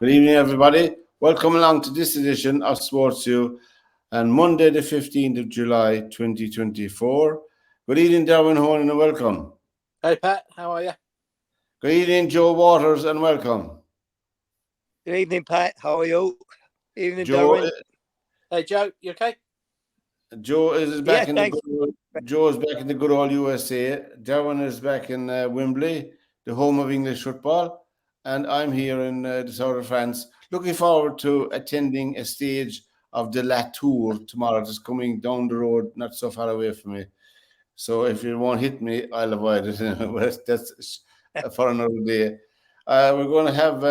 Good evening, everybody. Welcome along to this edition of SportsView on Monday, the 15th of July, 2024. Good evening, Derwynne, Honan, and welcome. Hey, Pat. How are you? Good evening, Joe Waters, and welcome. Good evening, Pat. How are you? Evening, Joe. Derwynne. Hey, Joe. You okay? Joe is back in thanks. Joe is back in the good old USA. Derwynne is back in Wembley, the home of English football, and I'm here in the south of France. Looking forward to attending a stage of the La Tour tomorrow, just coming down the road, not so far away from me. So if it won't hit me, I'll avoid it. That's for another day. We're going to have,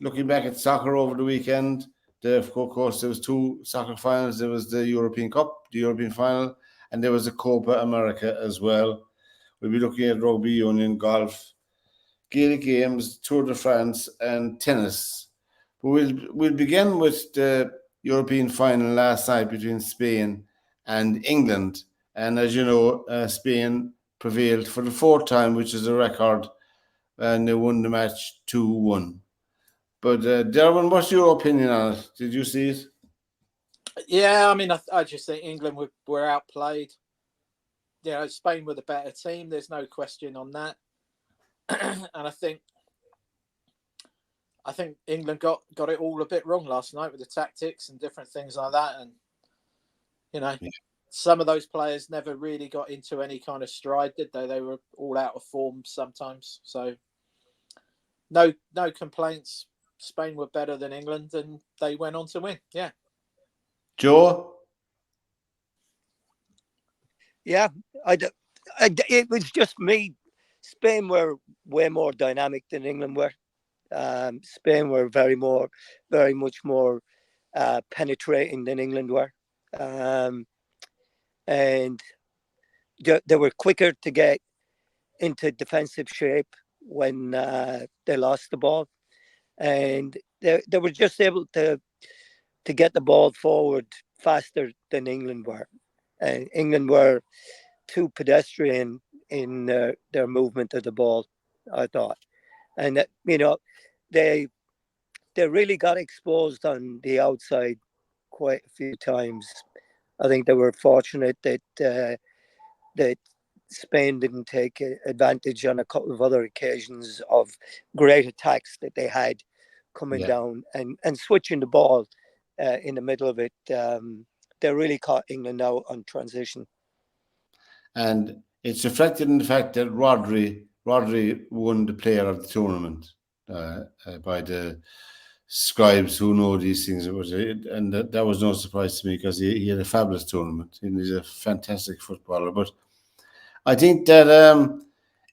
looking back at soccer over the weekend. Of course, there was two soccer finals. There was the European Cup, the European final, and there was the Copa America as well. We'll be looking at rugby union, golf, Gaelic games, Tour de France, and tennis. But we'll begin with the European final last night between Spain and England. And as you know, Spain prevailed for the fourth time, which is a record, and they won the match 2-1. But Derwynne, what's your opinion on it? Did you see it? Yeah, I mean, I just think England were outplayed. You know, Spain were the better team. There's no question on that. And I think England got it all a bit wrong last night with the tactics and different things like that. And you know, some of those players never really got into any kind of stride, did they? They were all out of form sometimes. So no complaints. Spain were better than England, and they went on to win. Yeah. Joe? Yeah, it was just me. Spain were way more dynamic than England were. Spain were very much more penetrating than England were. And they were quicker to get into defensive shape when they lost the ball. And they were just able to get the ball forward faster than England were. And England were too pedestrian in their movement of the ball, I thought. And they really got exposed on the outside quite a few times. I think they were fortunate that Spain didn't take advantage on a couple of other occasions of great attacks that they had coming down and switching the ball in the middle of it. They really caught England out on transition. And it's reflected in the fact that Rodri won the player of the tournament by the scribes who know these things. And that was no surprise to me because he had a fabulous tournament and he's a fantastic footballer. But I think that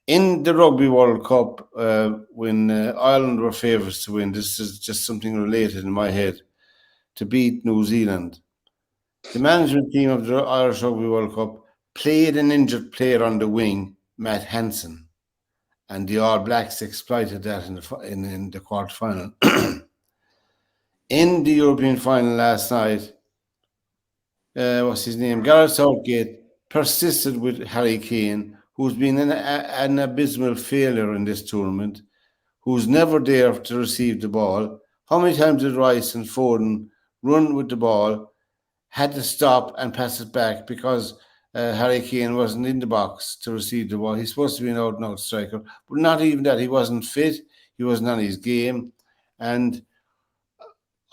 in the Rugby World Cup, when Ireland were favourites to win, this is just something related in my head, to beat New Zealand. The management team of the Irish Rugby World Cup played an injured player on the wing, Matt Hansen, and the All Blacks exploited that in the quarter-final. In the European final last night, what's his name? Gareth Southgate persisted with Harry Kane, who's been an abysmal failure in this tournament, who's never there to receive the ball. How many times did Rice and Foden run with the ball, had to stop and pass it back because Harry Kane wasn't in the box to receive the ball? He's supposed to be an out-and-out striker, but not even that. He wasn't fit. He wasn't on his game. And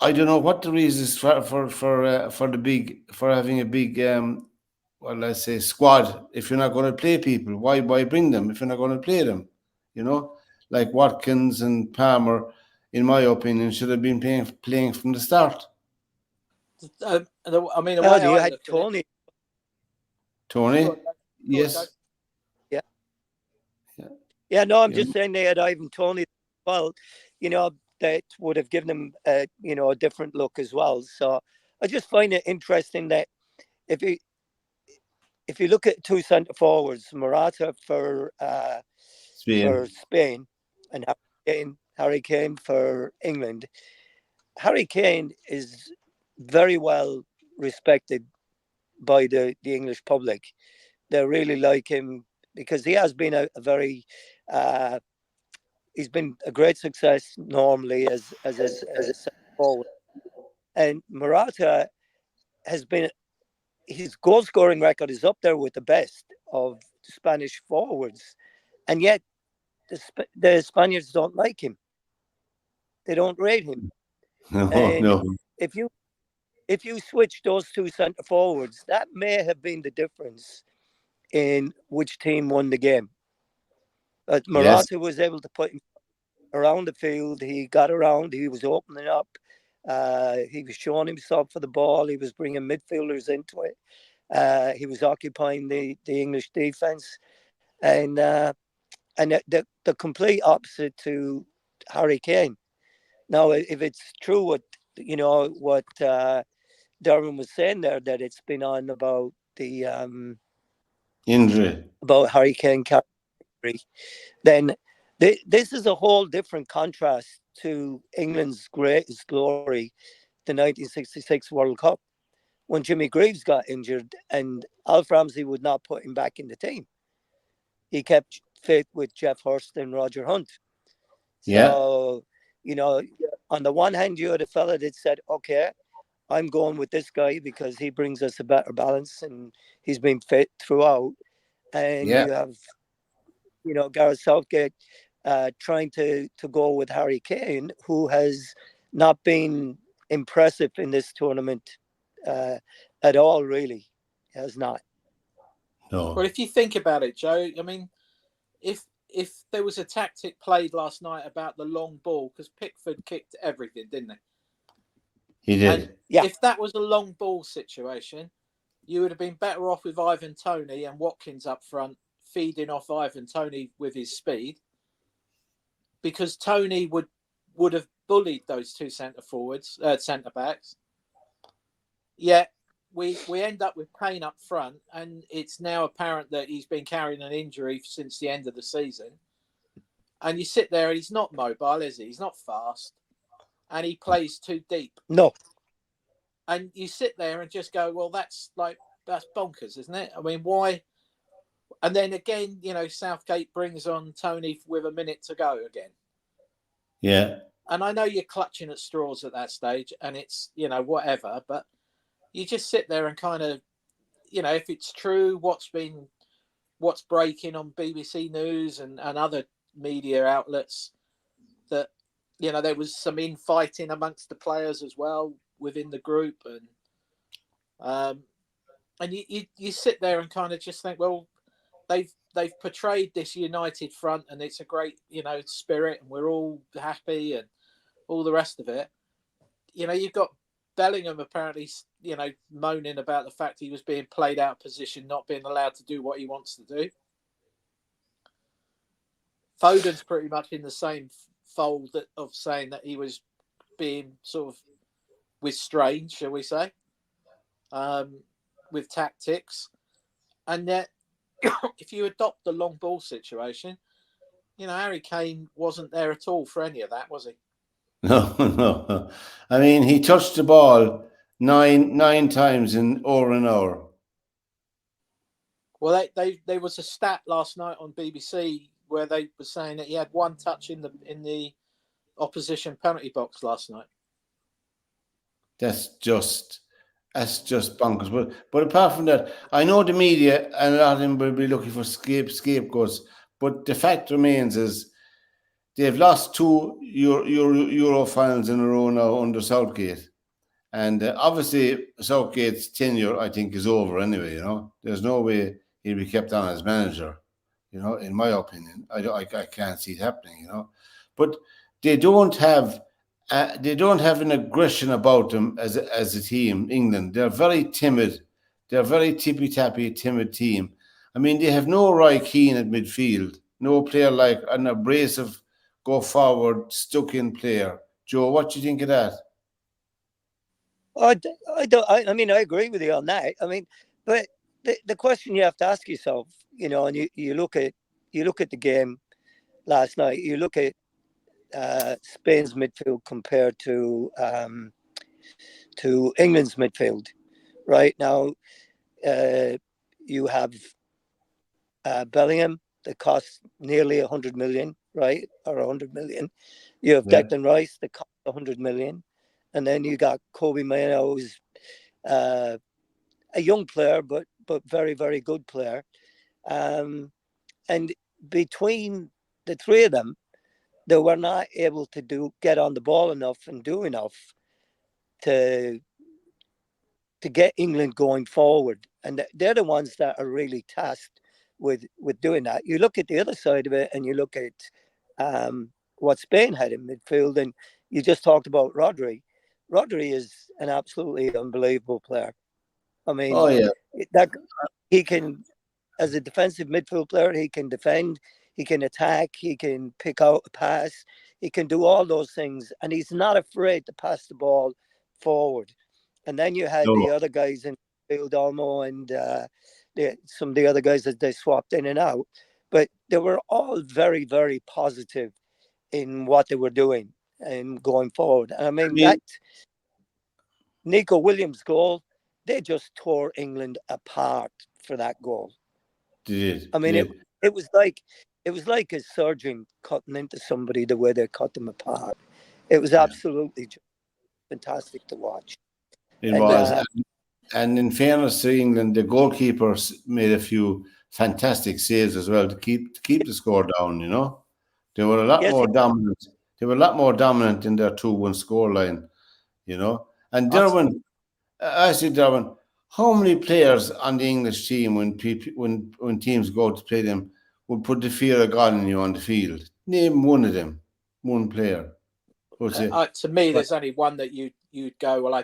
I don't know what the reason is for having a big let's say squad. If you're not going to play people, why bring them if you're not going to play them? You know, like Watkins and Palmer, in my opinion, should have been playing from the start. I mean, you had Tony. Tony, yes. Yeah. No, I'm just saying they had Ivan Tony. Well, that would have given them a different look as well. So I just find it interesting that if you look at two centre forwards, Morata for Spain and Harry Kane for England, Harry Kane is very well respected by the English public. They really like him because he has been a very he's been a great success normally as a centre forward, and Morata has been, his goal scoring record is up there with the best of Spanish forwards, and yet the Spaniards don't like him. They don't rate him. No, And no. if you switch those two centre forwards, that may have been the difference in which team won the game. But Yes. Morata was able to put him around the field. He got around. He was opening up. He was showing himself for the ball. He was bringing midfielders into it. He was occupying the English defence, and the complete opposite to Harry Kane. Now, if it's true what Derwynne was saying there, that it's been on about the Injury. about Harry Kane category, then this is a whole different contrast to England's greatest glory, the 1966 World Cup, when Jimmy Greaves got injured and Alf Ramsey would not put him back in the team. He kept fit with Jeff Hurst and Roger Hunt. Yeah. So, on the one hand, you had a fella that said, okay, I'm going with this guy because he brings us a better balance and he's been fit throughout. And Yeah. you have, Gareth Southgate trying to go with Harry Kane, who has not been impressive in this tournament at all, really. He has not. No. Well, if you think about it, Joe, I mean, if there was a tactic played last night about the long ball, because Pickford kicked everything, didn't he? He did. And if that was a long ball situation, you would have been better off with Ivan Toney and Watkins up front, feeding off Ivan Toney with his speed, because Toney would have bullied those two centre backs. Yet we end up with Kane up front, and it's now apparent that he's been carrying an injury since the end of the season. And you sit there and he's not mobile, is he? He's not fast. And he plays too deep. No. And you sit there and just go, well, that's bonkers, isn't it? I mean, why? And then again, Southgate brings on Toney with a minute to go again. Yeah. And I know you're clutching at straws at that stage and it's, whatever, but you just sit there and kind of, if it's true, what's breaking on BBC News and other media outlets, that, there was some infighting amongst the players as well within the group. And you sit there and kind of just think, well, they've portrayed this united front and it's a great, spirit and we're all happy and all the rest of it. You've got Bellingham apparently, moaning about the fact he was being played out of position, not being allowed to do what he wants to do. Foden's pretty much in the same fold of saying that he was being sort of restrained, shall we say, with tactics. And yet, if you adopt the long ball situation, Harry Kane wasn't there at all for any of that, was he? No, no. I mean, he touched the ball nine times in over an hour. Well, there was a stat last night on BBC where they were saying that he had one touch in the opposition penalty box last night. That's just bonkers. But apart from that, I know the media and a lot of them will be looking for scapegoats. But the fact remains is they've lost two Euro finals in a row now under Southgate. And obviously, Southgate's tenure, I think, is over anyway. There's no way he'll be kept on as manager. In my opinion, I can't see it happening. But they don't have an aggression about them as a team. England, they're very timid. They're very tippy tappy, timid team. I mean, they have no Roy Keane at midfield. No player like an abrasive, go forward, stuck in player. Joe, what do you think of that? I don't. I mean, I agree with you on that. I mean, but the question you have to ask yourself, and you look at the game last night. You look at Spain's midfield compared to England's midfield. Right now, you have Bellingham that costs nearly 100 million right, or 100 million. You have Yeah. Declan Rice that cost 100 million, and then you got Kobe Mainoo, who's uh, a young player, but very very good player. Um, and between the three of them, they were not able to get on the ball enough and do enough to get England going forward. And they're the ones that are really tasked with doing that. You look at the other side of it, and you look at what Spain had in midfield, and you just talked about Rodri. Rodri is an absolutely unbelievable player. I Oh mean, yeah. that he can, as a defensive midfield player, he can defend, he can attack, he can pick out a pass, he can do all those things, and he's not afraid to pass the ball forward. And then you had No. the other guys in field, Olmo, and some of the other guys that they swapped in and out, but they were all very, very positive in what they were doing and going forward. And I I mean, mean, that Nico Williams goal, they just tore England apart for that goal. did I mean, did. it was like a surgeon cutting into somebody the way they cut them apart. It was Yeah. absolutely fantastic to watch. It And was. And in fairness to England, the goalkeepers made a few fantastic saves as well to keep the score down. You know, they were a lot yes, more dominant. They were a lot more dominant in their 2-1 scoreline. You know, and Derwynne, I see Derwynne. How many players on the English team, when teams go to play them, would put the fear of God in you on the field? Name one of them, one player. Would say, To me, but there's only one that you'd go, well,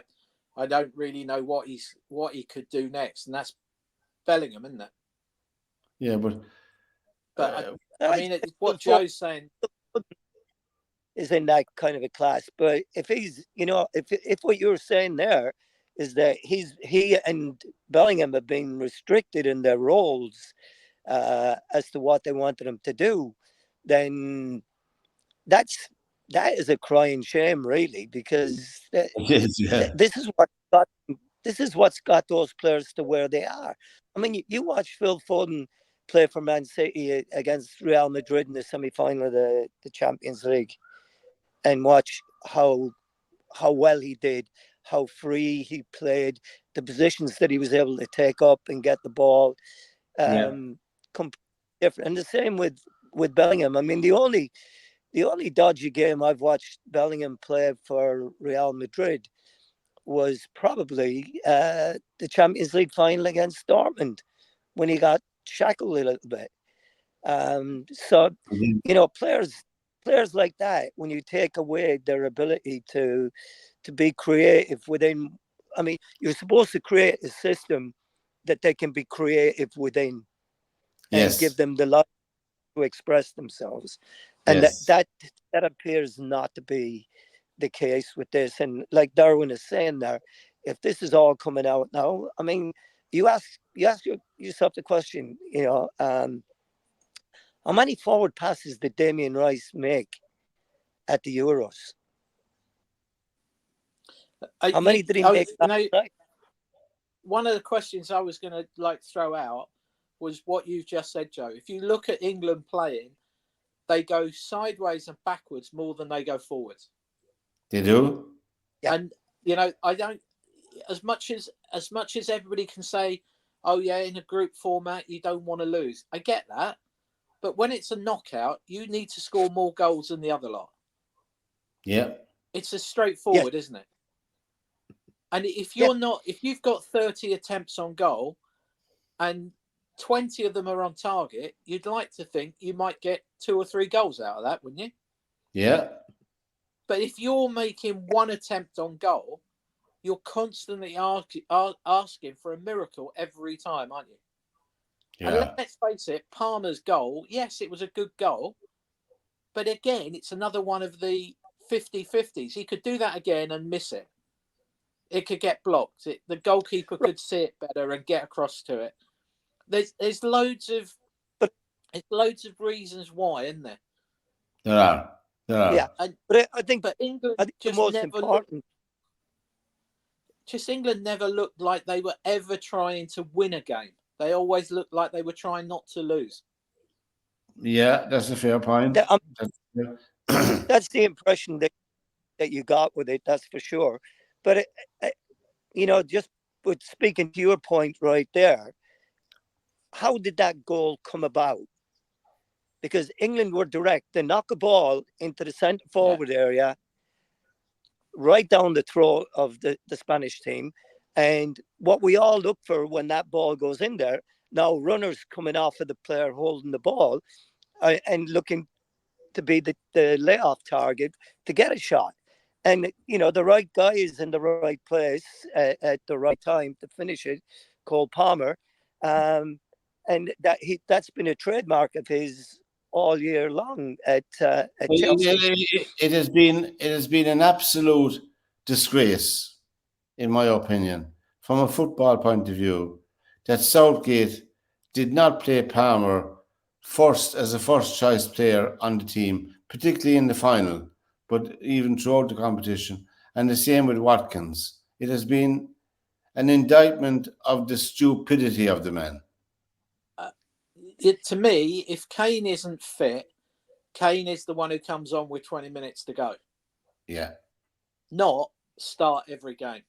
I don't really know what he could do next, and that's Bellingham, isn't it? yeah, but But uh, I I mean, it's Phil what Foden Joe's saying. is in that kind of a class. But if he's, if what you're saying there is that he and Bellingham have been restricted in their roles as to what they wanted him to do, then that's that is a crying shame, really, because yes, yeah, this is what got what's got those players to where they are. I mean, you watch Phil Foden play for Man City against Real Madrid in the semi-final of the Champions League, and watch how well he did, how free he played, the positions that he was able to take up and get the ball. yeah, Completely different. And the same with Bellingham. I mean, the only dodgy game I've watched Bellingham play for Real Madrid was probably the Champions League final against Dortmund when he got shackled a little bit. So, mhm, players like that, when you take away their ability to be creative within, I mean, you're supposed to create a system that they can be creative within and give yes, them the life to express themselves, and that yes, that that appears not to be the case with this. And like Derwynne is saying there, if this is all coming out now, I mean, you ask yourself the question, how many forward passes did Damien Rice make at the Euros? How many did he make last night? One of the questions I was going to throw out was what you've just said, Joe. If you look at England playing, they go sideways and backwards more than they go forwards. they do. Yeah. And I don't, as much as everybody can say, oh yeah, in a group format you don't want to lose. I get that, but when it's a knockout, you need to score more goals than the other lot. Yeah, It's as Yes. straightforward, isn't it? And if Yeah. you've got 30 attempts on goal and 20 of them are on target, you'd like to think you might get 2 or 3 goals out of that, wouldn't you? yeah, But if you're making one attempt on goal, you're constantly asking for a miracle every time, aren't you? And yeah, let's face it, Palmer's goal, yes, it was a good goal. But again, it's another one of the 50-50s. He could do that again and miss it. It could get blocked. The goalkeeper Right. could see it better and get across to it. There's loads of But reasons why, isn't there? there are, there yeah, are. And but I think England the just most never looked. important. England never looked like they were ever trying to win a game. They always looked like they were trying not to lose. Yeah, that's a fair point. That, That's fair. that's the impression that you got with it. That's for sure. But just with speaking to your point right there, how did that goal come about? Because England were direct. They knock a ball into the centre forward area, right down the throat of the Spanish team. And what we all look for when that ball goes in there, now runners coming off of the player holding the ball and looking to be the layoff target to get a shot. And, the right guy is in the right place at the right time to finish it, Cole Palmer. And that's been a trademark of his all year long at Chelsea. It has been an absolute disgrace, in my opinion, from a football point of view, that Southgate did not play Palmer first as a first choice player on the team, particularly in the final, but even throughout the competition. And the same with Watkins. It has been an indictment of the stupidity of the man. To me, if Kane isn't fit, Kane is the one who comes on with 20 minutes to go. Yeah. Not start every game.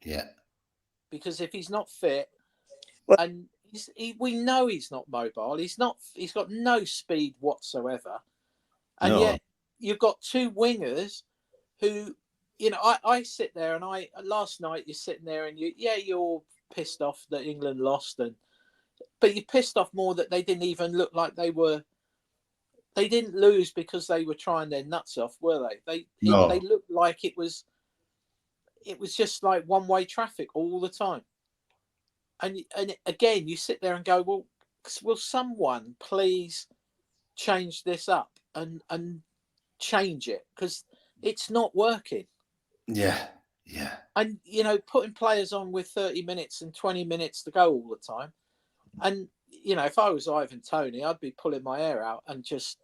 Yeah. Because if he's not fit, and we know he's not mobile, he's got no speed whatsoever. And yet you've got two wingers who, I sit there and last night you're sitting there and you're pissed off that England lost, but you're pissed off more that they didn't even look like they didn't lose because they were trying their nuts off, were they? They looked like it was just like one-way traffic all the time. And again, you sit there and go, well, will someone please change this up and change it, because it's not working. Yeah. And putting players on with 30 minutes and 20 minutes to go all the time, and if I was Ivan Toney, I'd be pulling my hair out and just,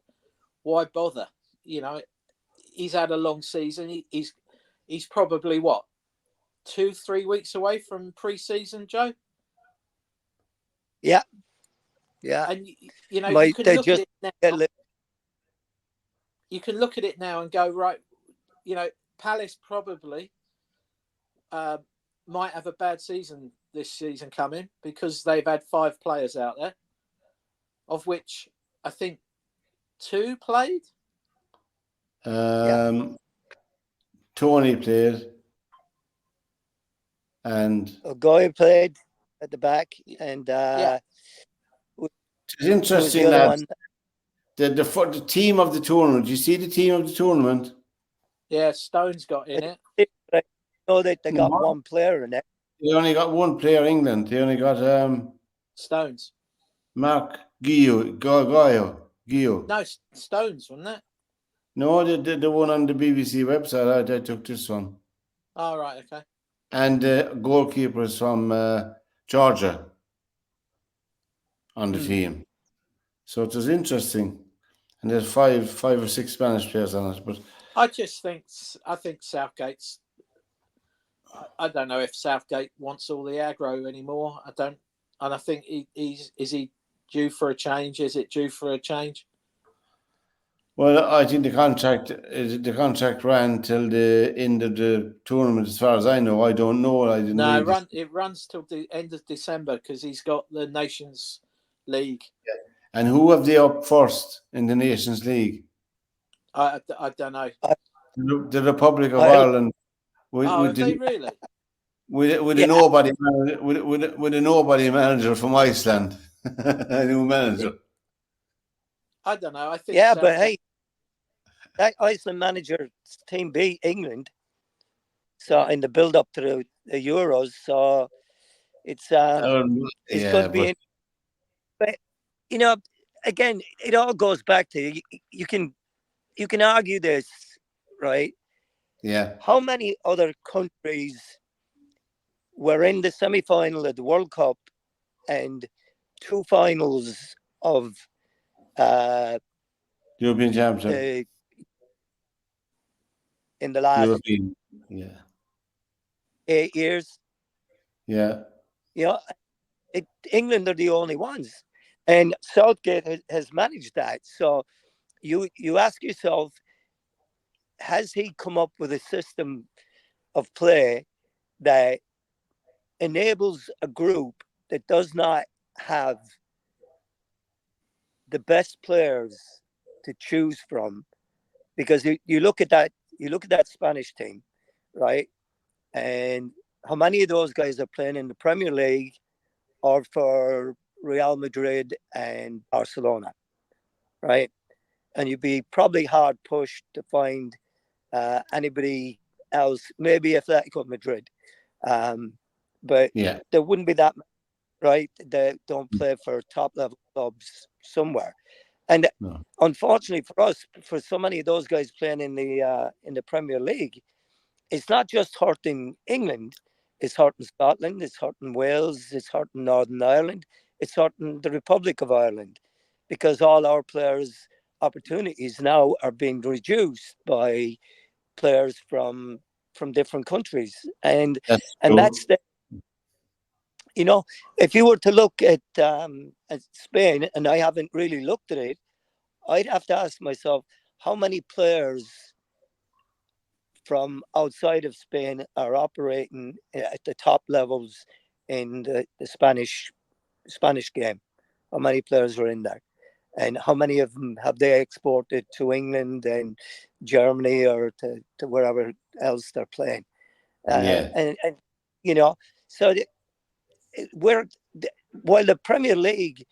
why bother? He's had a long season. He's probably 2-3 weeks away from pre-season, Joe. Yeah. And you can look at it now. You can look at it now and go, right, Palace probably might have a bad season this season coming, because they've had 5 players out there, of which I think 2 played. Tony played, and Goy played at the back, and it's interesting that the team of the tournament. You see the team of the tournament? Yeah, Stones got in it. I know that they got one player in it. They only got one player, England. They only got Stones. Mark Guio. No, Stones, wasn't it? No, the one on the BBC website. I took this one. Oh, right, okay. And the goalkeeper is from Georgia on the team. So it was interesting. And there's five or six Spanish players on it. But I think Southgate's, I don't know if Southgate wants all the aggro anymore. I don't. And I think is he due for a change? Is it due for a change? Well, I think the contract ran till the end of the tournament, as far as I know. I don't know. I didn't. No, it runs till the end of December, because he's got the Nations League. Yeah. And who have they up first in the Nations League? I don't know. The Republic of Ireland. Have they really? With a nobody with a nobody manager from Iceland, a new manager. I don't know. I think. Yeah, but hey, that Iceland manager team beat England. So in the build up to the Euros, so it's going to be. But again, it all goes back to you can argue this, right? Yeah. How many other countries were in the semi-final of the World Cup and 2 finals of European Championship in the last European, 8 years? Yeah. England are the only ones. And Southgate has managed that. So you ask yourself, has he come up with a system of play that enables a group that does not have the best players to choose from? Because you look at that Spanish team, right? And how many of those guys are playing in the Premier League or for Real Madrid and Barcelona, right? And you'd be probably hard pushed to find anybody else, maybe Atletico Madrid, but Yeah. there wouldn't be that, right? That don't play for top level clubs somewhere. And No. unfortunately for us, for so many of those guys playing in the Premier League, it's not just hurting England, it's hurting Scotland, it's hurting Wales, it's hurting Northern Ireland, it's hurting the Republic of Ireland, because all our players' opportunities now are being reduced by players from different countries, and That's and true. that's the, if you were to look at Spain, and I haven't really looked at it, I'd have to ask myself how many players from outside of Spain are operating at the top levels in the Spanish game. How many players are in there? And how many of them have they exported to England and Germany or to wherever else they're playing? Yeah. And so we're while the Premier League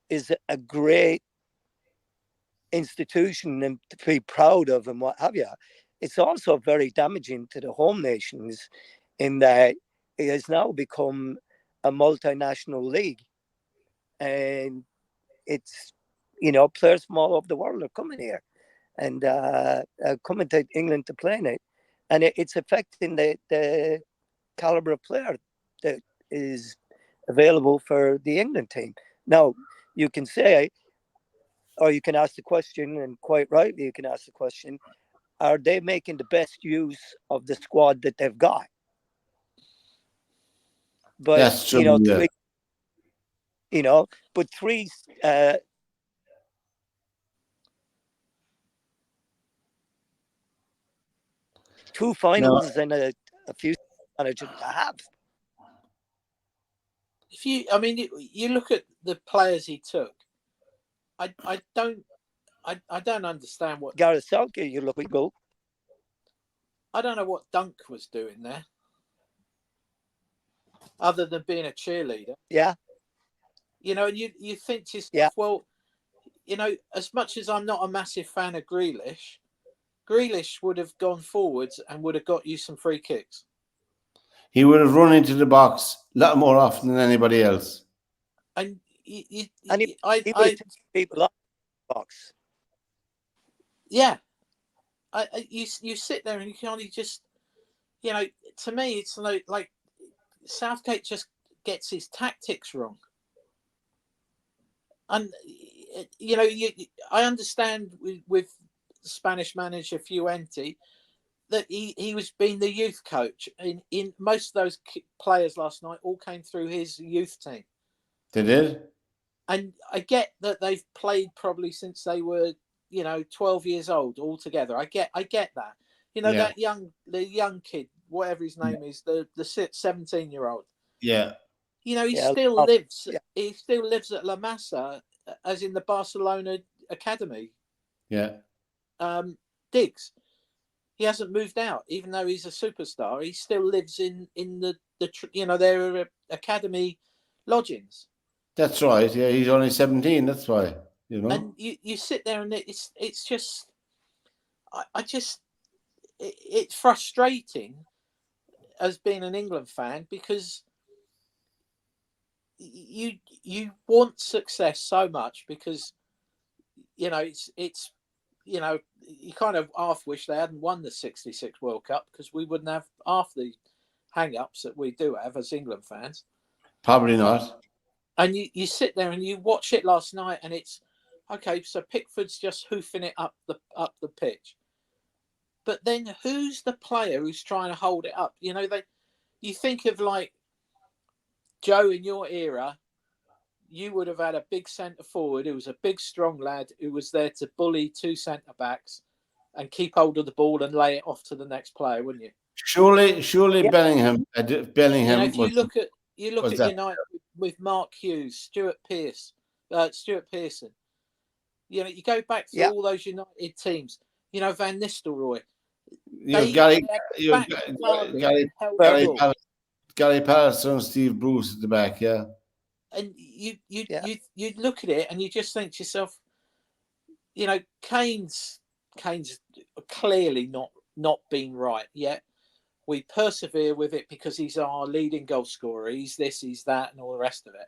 is a great institution and to be proud of and what have you, it's also very damaging to the home nations in that it has now become a multinational league, and it's players from all over the world are coming here and coming to England to play in it, and it's affecting the caliber of player that is available for the England team. Now, you can say, or you can ask the question, and quite rightly, you can ask the question: are they making the best use of the squad that they've got? But That's true. Yeah. but three two Now, finals and a few managers to have. You look at the players he took. I don't understand what Gareth Southgate, you look at goal. I don't know what Dunk was doing there, other than being a cheerleader. Yeah, And you think to yourself, yeah, well, as much as I'm not a massive fan of Grealish would have gone forwards and would have got you some free kicks. he would have run into the box a lot more often than anybody else. And and he would have taken people off the box. Yeah, you sit there and you can only just, to me, it's like Southgate just gets his tactics wrong. And I understand with Spanish manager Fuente that he was being the youth coach. In most of those players last night all came through his youth team. They did. And I get that they've played probably since they were 12 years old all together. I get that. Yeah. The young kid, whatever his name is, the 17-year-old. Yeah. He Yeah, still lives. yeah. He still lives at La Masa, as in the Barcelona academy. Yeah. Diggs. He hasn't moved out, even though he's a superstar. He still lives in their academy lodgings. That's right. Yeah, he's only 17. That's why. And you sit there and it's just, it's frustrating as being an England fan, because you want success so much, because it's you kind of half wish they hadn't won the 66 World Cup, because we wouldn't have half the hang-ups that we do have as England fans. Probably not. And you sit there and you watch it last night, and it's okay, so Pickford's just hoofing it up the pitch. But then who's the player who's trying to hold it up? You think of like Joe in your era, you would have had a big centre forward who was a big, strong lad who was there to bully two centre backs and keep hold of the ball and lay it off to the next player, wouldn't you? Surely Yeah. Bellingham. You know, if was you look was at that. United with Mark Hughes, Stuart Pearson. You know, you go back to Yeah. all those United teams. You know, Van Nistelrooy. Gary, had you back hardly Gary, held the Gary, ball. Gary Pallister and Steve Bruce at the back. Yeah. And Yeah. you look at it and you just think to yourself, you know, Kane's clearly not been right yet. We persevere with it because he's our leading goal scorer. He's this, he's that, and all the rest of it.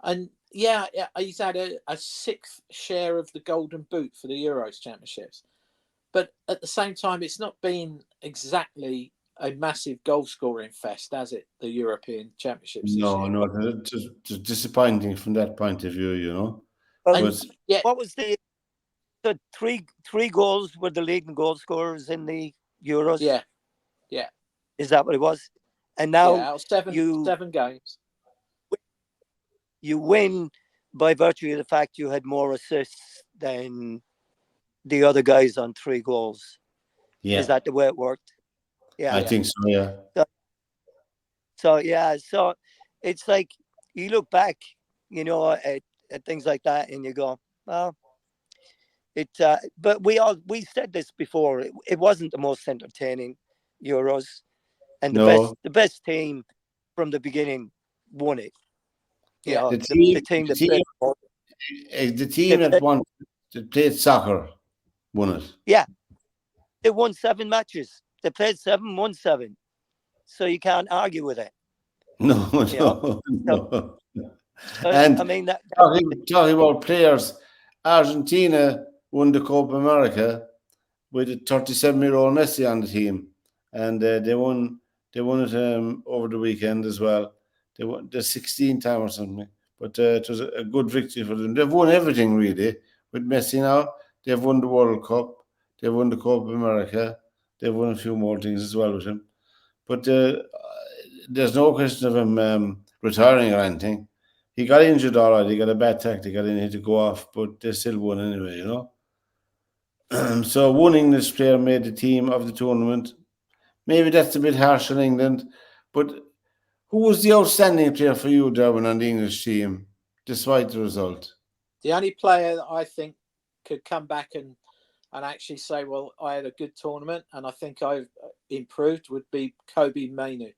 And yeah, he's had a sixth share of the Golden Boot for the Euros Championships. But at the same time, it's not been exactly a massive goal scoring fest, has it? The European Championships this year. No, just disappointing from that point of view, you know. Well, And But yeah, what was the three goals were the leading goal scorers in the Euros? yeah, Is that what it was? And now out of seven games. you win by virtue of the fact you had more assists than the other guys on 3 goals. yeah, Is that the way it worked? Yeah. I think so. Yeah. So it's like you look back, you know, at things like that, and you go, well, but we said this before. It wasn't the most entertaining Euros, and No, the best team from the beginning won it. You Yeah. know, the the team, team that played, the team they that played soccer won it. yeah, they won 7 matches. They played 7, won 7. So you can't argue with it. No, You know? no. I And mean that talking about players, Argentina won the Copa America with a 37-year-old Messi on the team, and they won it over the weekend as well. They won the 16th time or something, but it was a good victory for them. They've won everything really with Messi now. They've won the World Cup, they've won the Copa America, they've won a few more things as well with him. But there's no question of him retiring or anything. He got injured all right. He got a bad tactic. I didn't need to go off, but they still won anyway, you know. So one English player made the team of the tournament. Maybe that's a bit harsh on England, but who was the outstanding player for you, Derwynne, on the English team, despite the result? The only player that I think could come back and actually say, well, I had a good tournament and I think I've improved would be Kobe Mainu.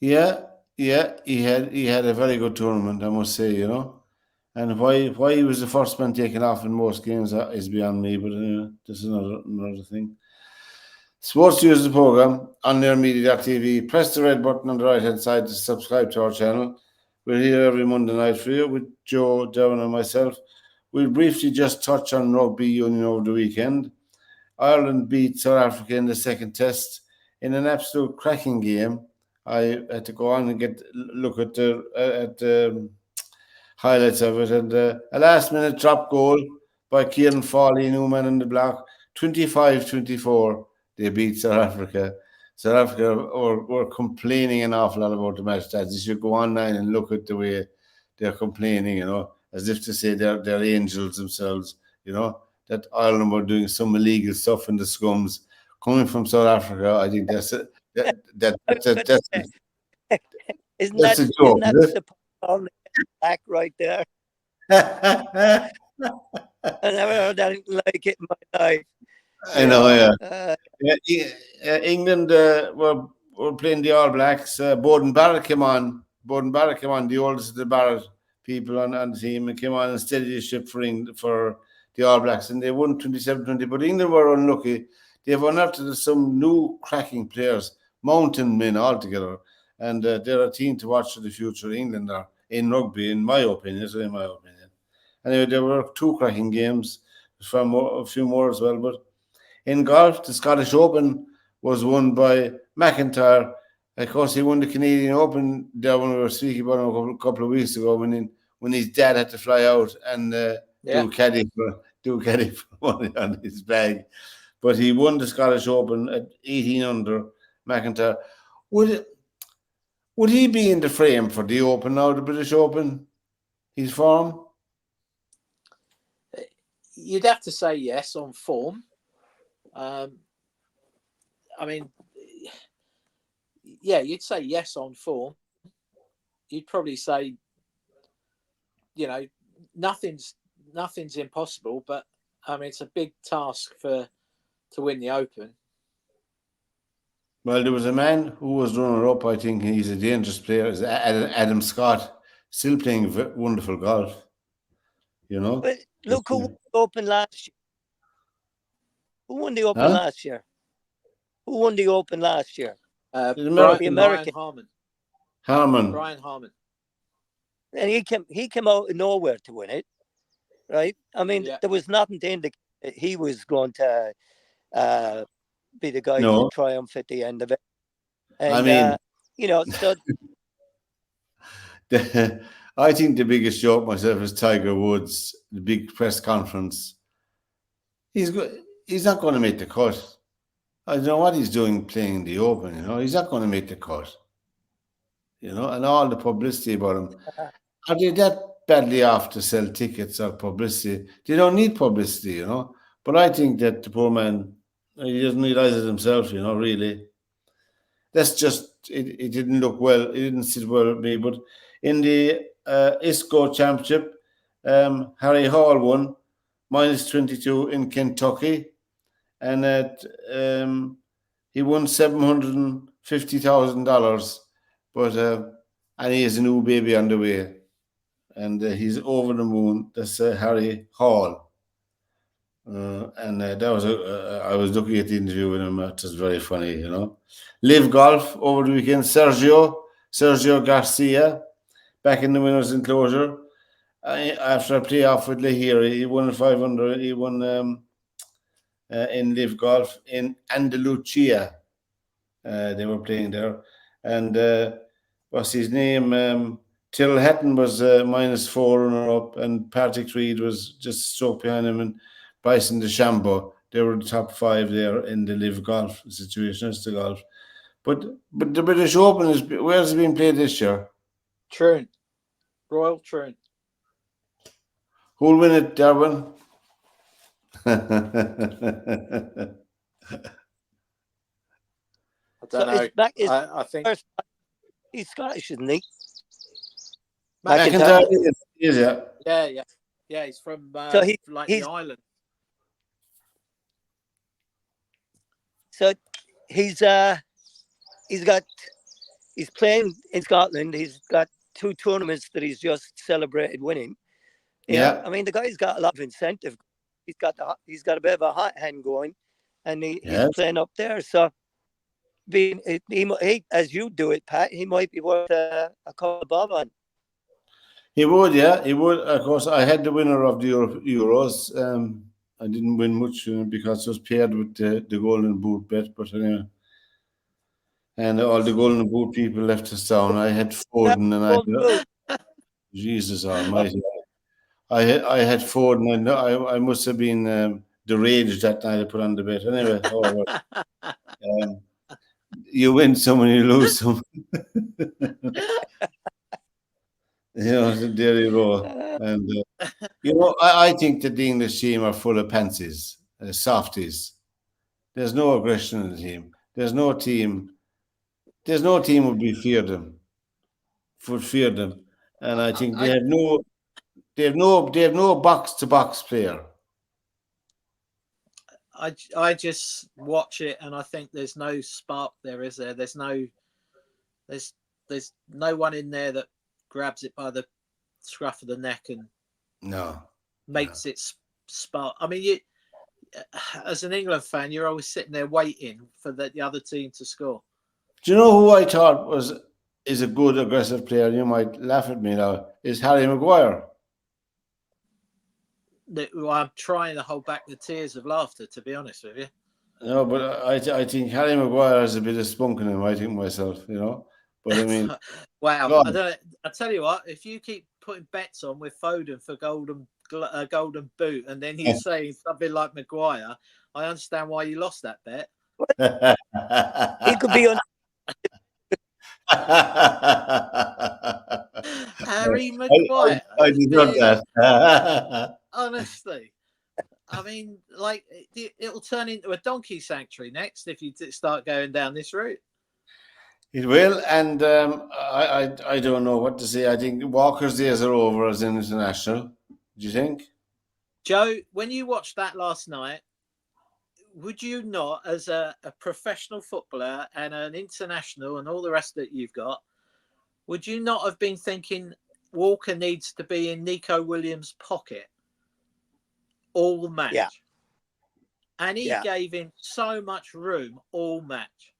Yeah, he had a very good tournament, I must say, you know. And why he was the first man taken off in most games is beyond me, but this is another thing. SportsView is the program on nearmedia.tv. Press the red button on the right hand side to subscribe to our channel. We're here every Monday night for you with Joe, Derwynne, and myself. We'll briefly just touch on rugby union over the weekend. Ireland beat South Africa in the second test in an absolute cracking game. I had to go on and look at the highlights of it, and a last-minute drop goal by Kieran Foley, new man in the block, 25-24. They beat South Africa. South Africa were complaining an awful lot about the match. That you should go online and look at the way they're complaining, you know, as if to say they're angels themselves, you know, that Ireland were doing some illegal stuff in the scrums. Coming from South Africa, I think that's a isn't that's a isn't joke, that is the on the back right there? it? I never heard anything like it in my life. I know, yeah. England were playing the All Blacks. Bowden Barrett came on. The oldest of the Barrett people on the team, and came on and steadied the ship for the All Blacks, and they won 27-20. But England were unlucky. They've won after some new cracking players, mountain men altogether, and they're a team to watch for the future. England are in rugby, in my opinion. Anyway, there were 2 cracking games. A few more as well, but in golf, the Scottish Open was won by McIntyre. Of course, he won the Canadian Open there when we were speaking about him a couple of weeks ago when his dad had to fly out and do caddy for money on his bag. But he won the Scottish Open at 18 under, McIntyre. Would he be in the frame for the Open now, the British Open? His form? You'd have to say yes on form. I mean, yeah, you'd say yes on form. You'd probably say, nothing's impossible, but I mean, it's a big task to win the Open. Well, there was a man who was runner up. I think he's a dangerous player. Is Adam Scott, still playing wonderful golf. But look who won the Open last year. Who won the Open Huh? last year? Who won the Open last year? The American. Brian Harman. Harman. Brian Harman. And he came out of nowhere to win it, right? I mean, there was nothing to indicate that he was going to be the guy to triumph at the end of it. And, I mean, so I think the biggest joke myself is Tiger Woods, the big press conference. He's not going to make the cut. I don't know what he's doing playing the Open, He's not going to make the cut. And all the publicity about him. Are they that badly off to sell tickets or publicity? They don't need publicity, But I think that the poor man, he doesn't realize it himself, really. That's just, it didn't look well. It didn't sit well with me. But in the ISCO Championship, Harry Hall won, -22 in Kentucky. And he won $750,000. But and he has a new baby on the way. And he's over the moon. That's Harry Hall. And that was I was looking at the interview with him. It was very funny, Live Golf over the weekend. Sergio Garcia back in the winners' enclosure. After a playoff with Lahiri, he won 500. He won in Live Golf in Andalusia. They were playing there, and what's his name? Tyrrell Hatton was -4 runner-up, and Patrick Reed was just a stroke behind him, and Bryson DeChambeau. They were the top 5 there in the Live Golf situation. It's the golf. But the British Open where's it being played this year? Troon. Royal Troon. Who'll win it, Derwynne? I don't know. I think he's Scottish, isn't he? McIntyre is, yeah. He's from the island. So he's playing in Scotland. He's got 2 tournaments that he's just celebrated winning. I mean, the guy's got a lot of incentive. He's got a bit of a hot hand going, and he's playing up there. So, he, as you do it, Pat, he might be worth a couple of bob on. He would, yeah. He would. Of course, I had the winner of the Euros. I didn't win much because it was paired with the Golden Boot bet, but anyway. And all the Golden Boot people left us down. I had Foden and Jesus Almighty. I had Foden, and I must have been deranged that night I put on the bet. Anyway, you win some and you lose some. There you go. And I think that the English team are full of pansies, softies. There's no aggression in the team. There's no team would be fear them. And I think they have no box to box player. I just watch it and I think there's no spark there, is there? There's no one in there that grabs it by the scruff of the neck and makes it spark. I mean, as an England fan, you're always sitting there waiting for the other team to score. Do you know who I thought is a good aggressive player? You might laugh at me now. Is Harry Maguire. I'm trying to hold back the tears of laughter, to be honest with you. No, but I think Harry Maguire has a bit of spunk in him. I think myself, But I mean, wow! I tell you what, if you keep putting bets on with Foden for golden boot, and then he's saying something like Maguire, I understand why you lost that bet. He could be on. Harry Maguire. I has deserve been, that. honestly, I mean, like it'll turn into a donkey sanctuary next if you start going down this route. It will, and I don't know what to say. I think Walker's days are over as an international. Do you think? Joe, when you watched that last night, would you not, as a professional footballer and an international and all the rest that you've got, would you not have been thinking Walker needs to be in Nico Williams' pocket all match? Yeah. And he Yeah. gave him so much room all match.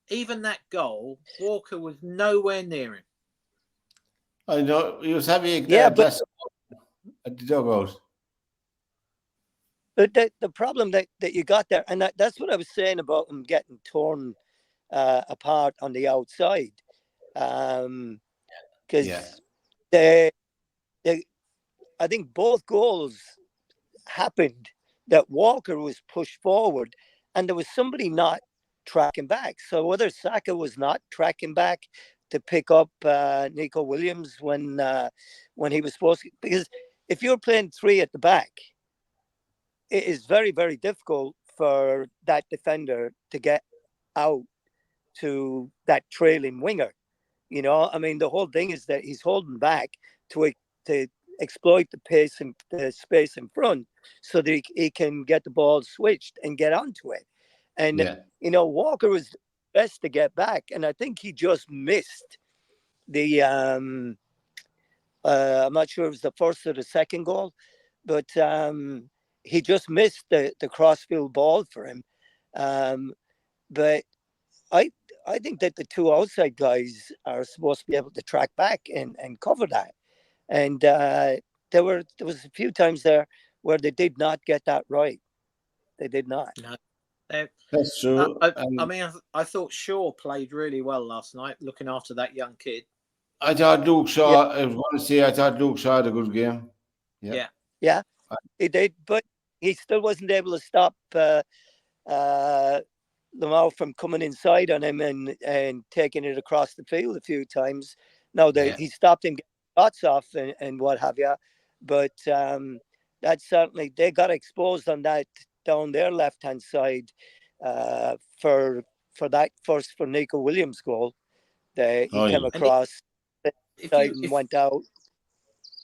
Even that goal, Walker was nowhere near him. I know he was having Yeah, that last at the dugout. But the problem that you got there, and that's what I was saying about him getting torn apart on the outside, because I think both goals happened that Walker was pushed forward, and there was somebody not tracking back. So whether Saka was not tracking back to pick up Nico Williams when he was supposed to, because if you're playing three at the back, it is very, very difficult for that defender to get out to that trailing winger. You know, I mean, the whole thing is that he's holding back to exploit the pace and the space in front so that he can get the ball switched and get onto it. And, you know, Walker was best to get back. And I think he just missed the, I'm not sure it was the first or the second goal, but he just missed the crossfield ball for him. But I think that the two outside guys are supposed to be able to track back and cover that. And there was a few times there where they did not get that right. They did not. No. That's true. I mean, I thought Shaw played really well last night, looking after that young kid. I thought Luke Shaw. I was going to say I thought Luke Shaw had a good game. Yeah, he did, but he still wasn't able to stop Lamar from coming inside on him and taking it across the field a few times. Now he stopped him getting shots off and what have you, but that certainly they got exposed on that down their left hand side for that first for Nico Williams goal. He came across and went out.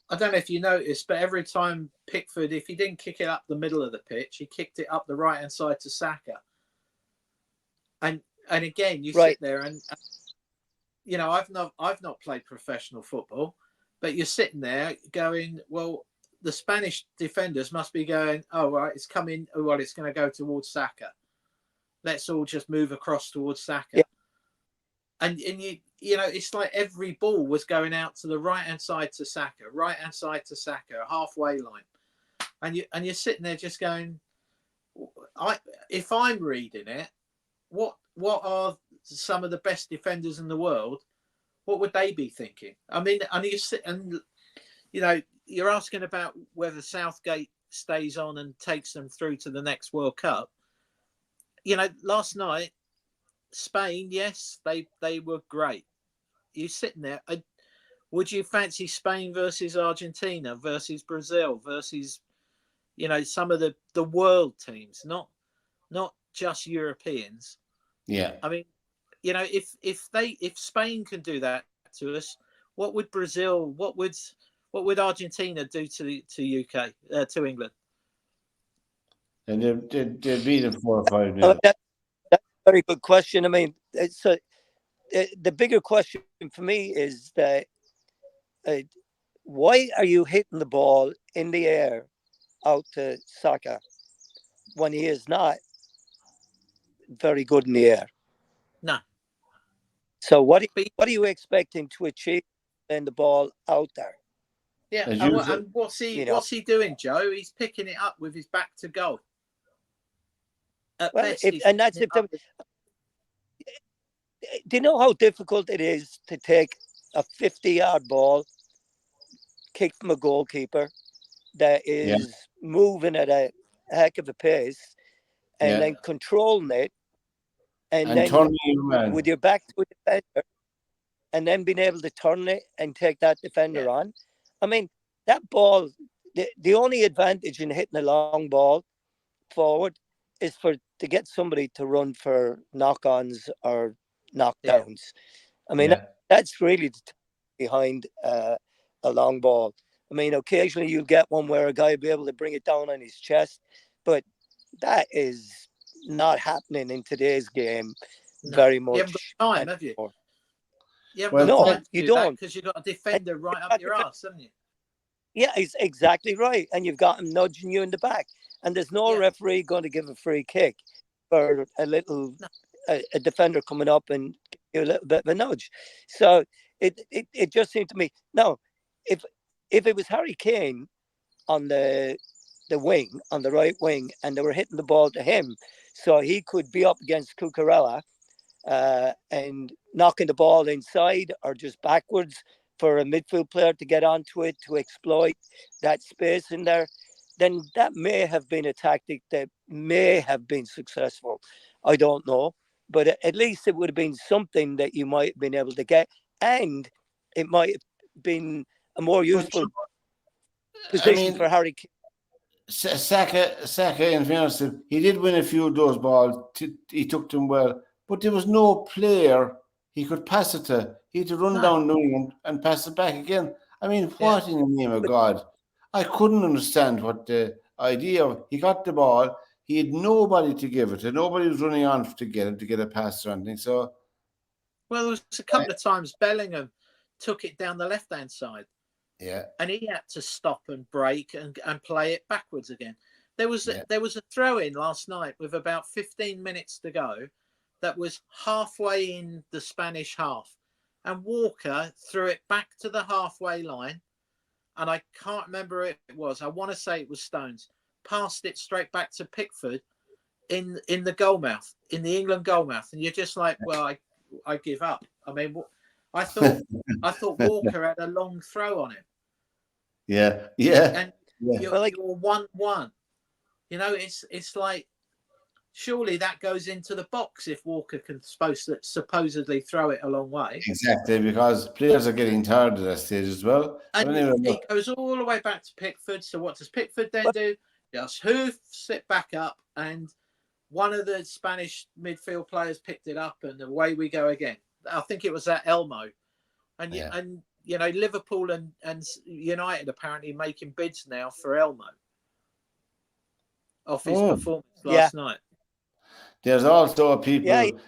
I don't know if you noticed, but every time Pickford, if he didn't kick it up the middle of the pitch, he kicked it up the right hand side to Saka. And again, you sit there and you know, I've not played professional football, but you're sitting there going, well, the Spanish defenders must be going, oh right, it's coming. Oh well, it's going to go towards Saka. Let's all just move across towards Saka. Yeah. And you know, it's like every ball was going out to the right hand side to Saka, halfway line, and you're sitting there just going, if I'm reading it, what are some of the best defenders in the world? What would they be thinking? I mean, and you know, you're asking about whether Southgate stays on and takes them through to the next World Cup. You know, last night, Spain, yes, they were great. You're sitting there. Would you fancy Spain versus Argentina versus Brazil versus, you know, some of the world teams, not just Europeans? Yeah. I mean, you know, if Spain can do that to us, what would Brazil, what would Argentina do to UK, to England? And they beat them 4 or 5-0. That's a very good question. I mean, the bigger question for me is that why are you hitting the ball in the air out to Saka when he is not very good in the air? No. So what are you expecting to achieve in the ball out there? Yeah, and what's he doing, Joe? He's picking it up with his back to goal. Do you know how difficult it is to take a 50-yard ball, kick from a goalkeeper that is moving at a heck of a pace, and then controlling it, and then turning with your back to a defender, and then being able to turn it and take that defender on. I mean, that ball, the only advantage in hitting a long ball forward is to get somebody to run for knock-ons or knockdowns. I mean, that's really behind a long ball. I mean, occasionally you'll get one where a guy will be able to bring it down on his chest, but that is not happening in today's game very much. You haven't got time, have you? You haven't Well, got time to you do don't, because you've got a defender right up your arse, haven't you? Yeah, it's exactly right. And you've got him nudging you in the back. And there's no referee going to give a free kick for a defender coming up and give you a little bit of a nudge. So it just seemed to me. Now, if it was Harry Kane on the wing, on the right wing, and they were hitting the ball to him, so he could be up against Cucurella and knocking the ball inside or just backwards for a midfield player to get onto it, to exploit that space in there, then that may have been a tactic that may have been successful. I don't know. But at least it would have been something that you might have been able to get. And it might have been a more useful position for Harry Kane. Saka, in fairness, he did win a few of those balls. He took them well. But there was no player he could pass it to. He had to run down the wing and pass it back again. I mean, what in the name of God? I couldn't understand what the idea of. He got the ball. He had nobody to give it to. Nobody was running on to get it, to get a pass or anything. So, well, there was a couple of times Bellingham took it down the left-hand side. Yeah. And he had to stop and break and play it backwards again. There was a throw-in last night with about 15 minutes to go that was halfway in the Spanish half. And Walker threw it back to the halfway line. And I can't remember who it was. I want to say it was Stones. Passed it straight back to Pickford in the goalmouth, in the England goalmouth. And you're just like, well, I give up. I mean, I thought Walker had a long throw on him. Yeah. And you're 1-1. You know, it's like, surely that goes into the box if Walker can supposedly throw it a long way. Exactly, because players are getting tired at that stage as well. And it goes all the way back to Pickford. So what does Pickford then do? Just hoofs it back up, and one of the Spanish midfield players picked it up, and away we go again. I think it was that Elmo. And you know, Liverpool and United apparently making bids now for Elmo off his performance last night. There's also people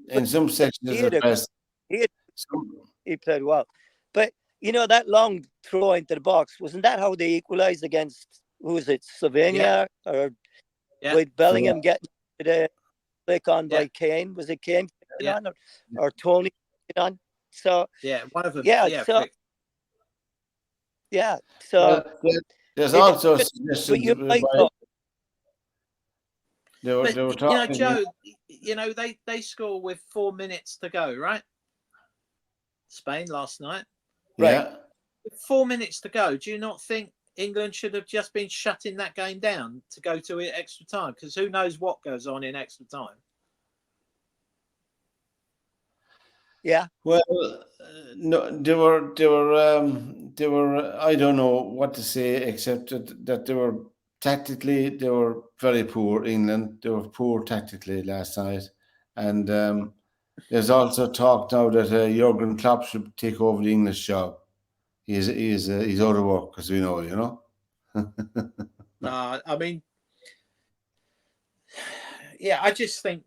in some sections of the press. He played well. But, you know, that long throw into the box, wasn't that how they equalised against, who was it, Slovenia? Or with Bellingham getting the flick on by Kane? Was it Kane on or Tony on? So one of them. So there's also suggestions. They were talking. You know, Joe. You know, they score with 4 minutes to go, right? Spain last night. Yeah. With 4 minutes to go, do you not think England should have just been shutting that game down to go to extra time? Because who knows what goes on in extra time? Yeah. Well, no, they were. I don't know what to say except that they were tactically. They were very poor. England. They were poor tactically last night, and there's also talk now that Jurgen Klopp should take over the English job. He's out of work, as we know. You know. I mean, I just think.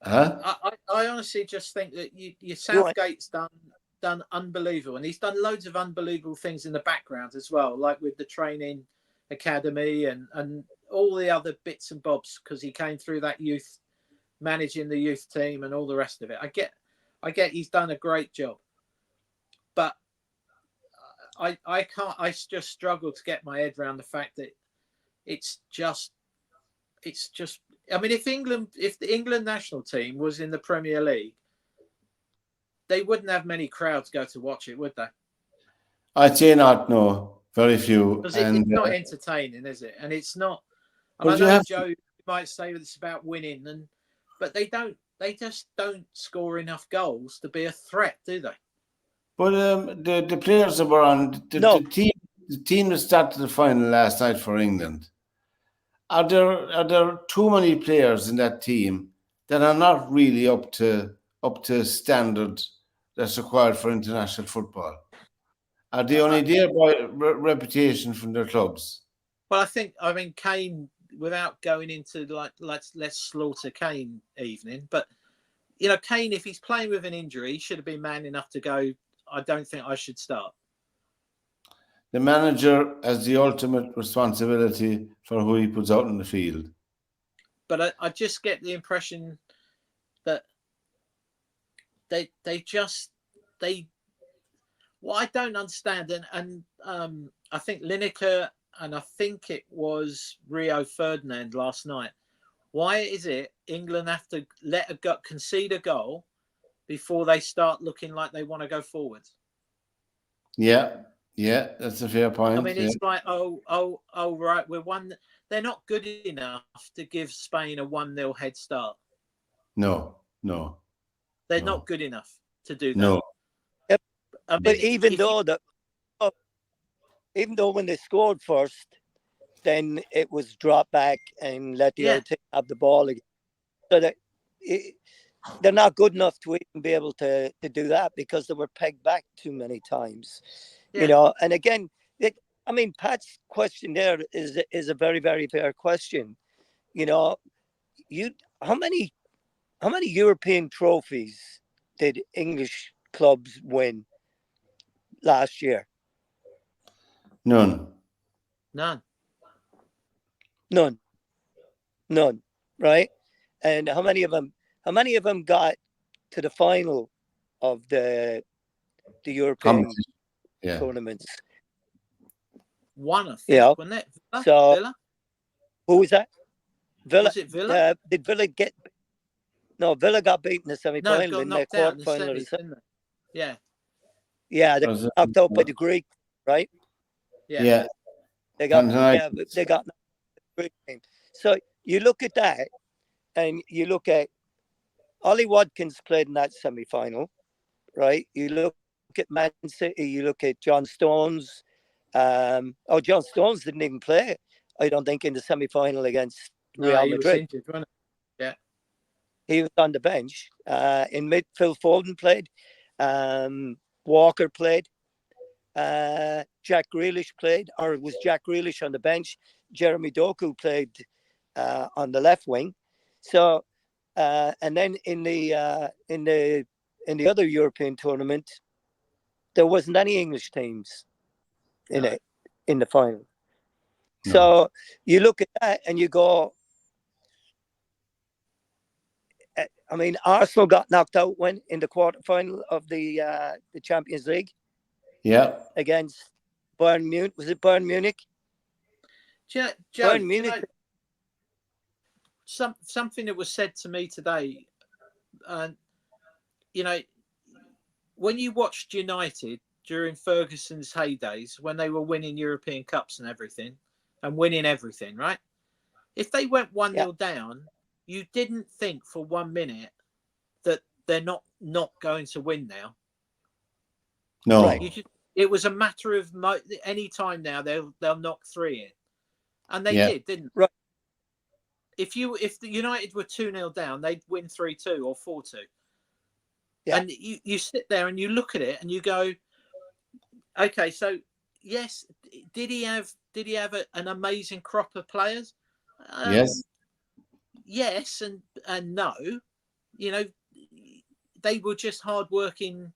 I honestly just think that your Southgate's done unbelievable, and he's done loads of unbelievable things in the background as well, like with the training academy and all the other bits and bobs, because he came through that youth, managing the youth team and all the rest of it. I get he's done a great job, but I can't. I just struggle to get my head around the fact that it's just. I mean, if the England national team was in the Premier League, they wouldn't have many crowds go to watch it, would they? I'd say not. No, very few. Because it's not entertaining, is it? And it's not. And I know, Joe, you might say that it's about winning, but they don't. they just don't score enough goals to be a threat, do they? But the players that were on No. the team that started the final last night for England, are there too many players in that team that are not really up to standard that's required for international football? Are they only there by reputation from their clubs? Well, I mean, Kane, without going into like let's slaughter Kane evening, but Kane, if he's playing with an injury, he should have been man enough to go, I don't think I should start. The manager has the ultimate responsibility for who he puts out in the field. But I just get the impression that they what I don't understand, and I think Lineker and I think it was Rio Ferdinand last night. Why is it England have to concede a goal before they start looking like they want to go forwards? Yeah, that's a fair point. I mean, it's like, right, we're one. They're not good enough to give Spain a 1-0 head start. No. They're not good enough to do that. No. Yep. I mean, but even though when they scored first, then it was drop back and let the other team have the ball again. So that they're not good enough to even be able to do that because they were pegged back too many times. And again, Pat's question there is a very, very fair question. How many European trophies did English clubs win last year? None. Right? And how many of them got to the final of the European tournaments? One, I think, wasn't it? Villa? Who was that? Villa. Was it Villa? Did Villa get? No, Villa got beaten in the semi-final in their quarter-final. Yeah. Yeah, they got knocked out by the Greek, right? Yeah. They got knocked out by the Greek team. So you look at that, and you look at Ollie Watkins played in that semi-final, right? You look at Man City, you look at John Stones. John Stones didn't even play, I don't think, in the semi-final against Real Madrid. Was injured, wasn't he? Yeah. He was on the bench. In mid, Phil Foden played. Walker played. Jack Grealish played, or it was Jack Grealish on the bench. Jeremy Doku played on the left wing. So, and then in the other European tournament, there wasn't any English teams in the final. No. So you look at that and you go, Arsenal got knocked out in the quarterfinal of the Champions League. Yeah. Against Bayern Munich. Was it Bayern Munich? Joe, Bayern Munich. Something that was said to me today, when you watched United during Ferguson's heydays, when they were winning European Cups and everything, right? If they went 1-0 down, you didn't think for 1 minute that they're not going to win now. No. Right. It was a matter of any time now they'll knock 3 in, and they did, didn't they? Right. If the United were 2-0 down, they'd win 3-2 or 4-2. Yeah. And you sit there and you look at it and you go, okay, so yes, did he have an amazing crop of players? Yes. Yes, and no. They were just hardworking,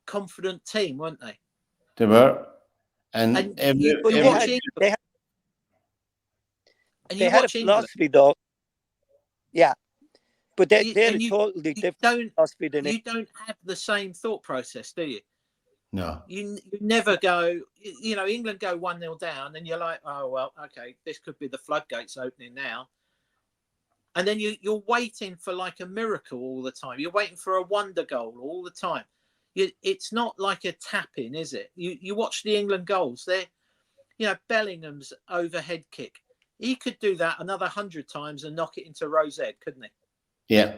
confident team, weren't they? They were. And you had a philosophy, though. Yeah. But they had a totally different philosophy than you don't have the same thought process, do you? No. You never go, England go 1-0 down and you're like, oh, well, okay, this could be the floodgates opening now. And then you're waiting for like a miracle all the time. You're waiting for a wonder goal all the time. It's not like a tap-in, is it? You watch the England goals. They're, Bellingham's overhead kick. He could do that another 100 times and knock it into Rose Ed, couldn't he? Yeah.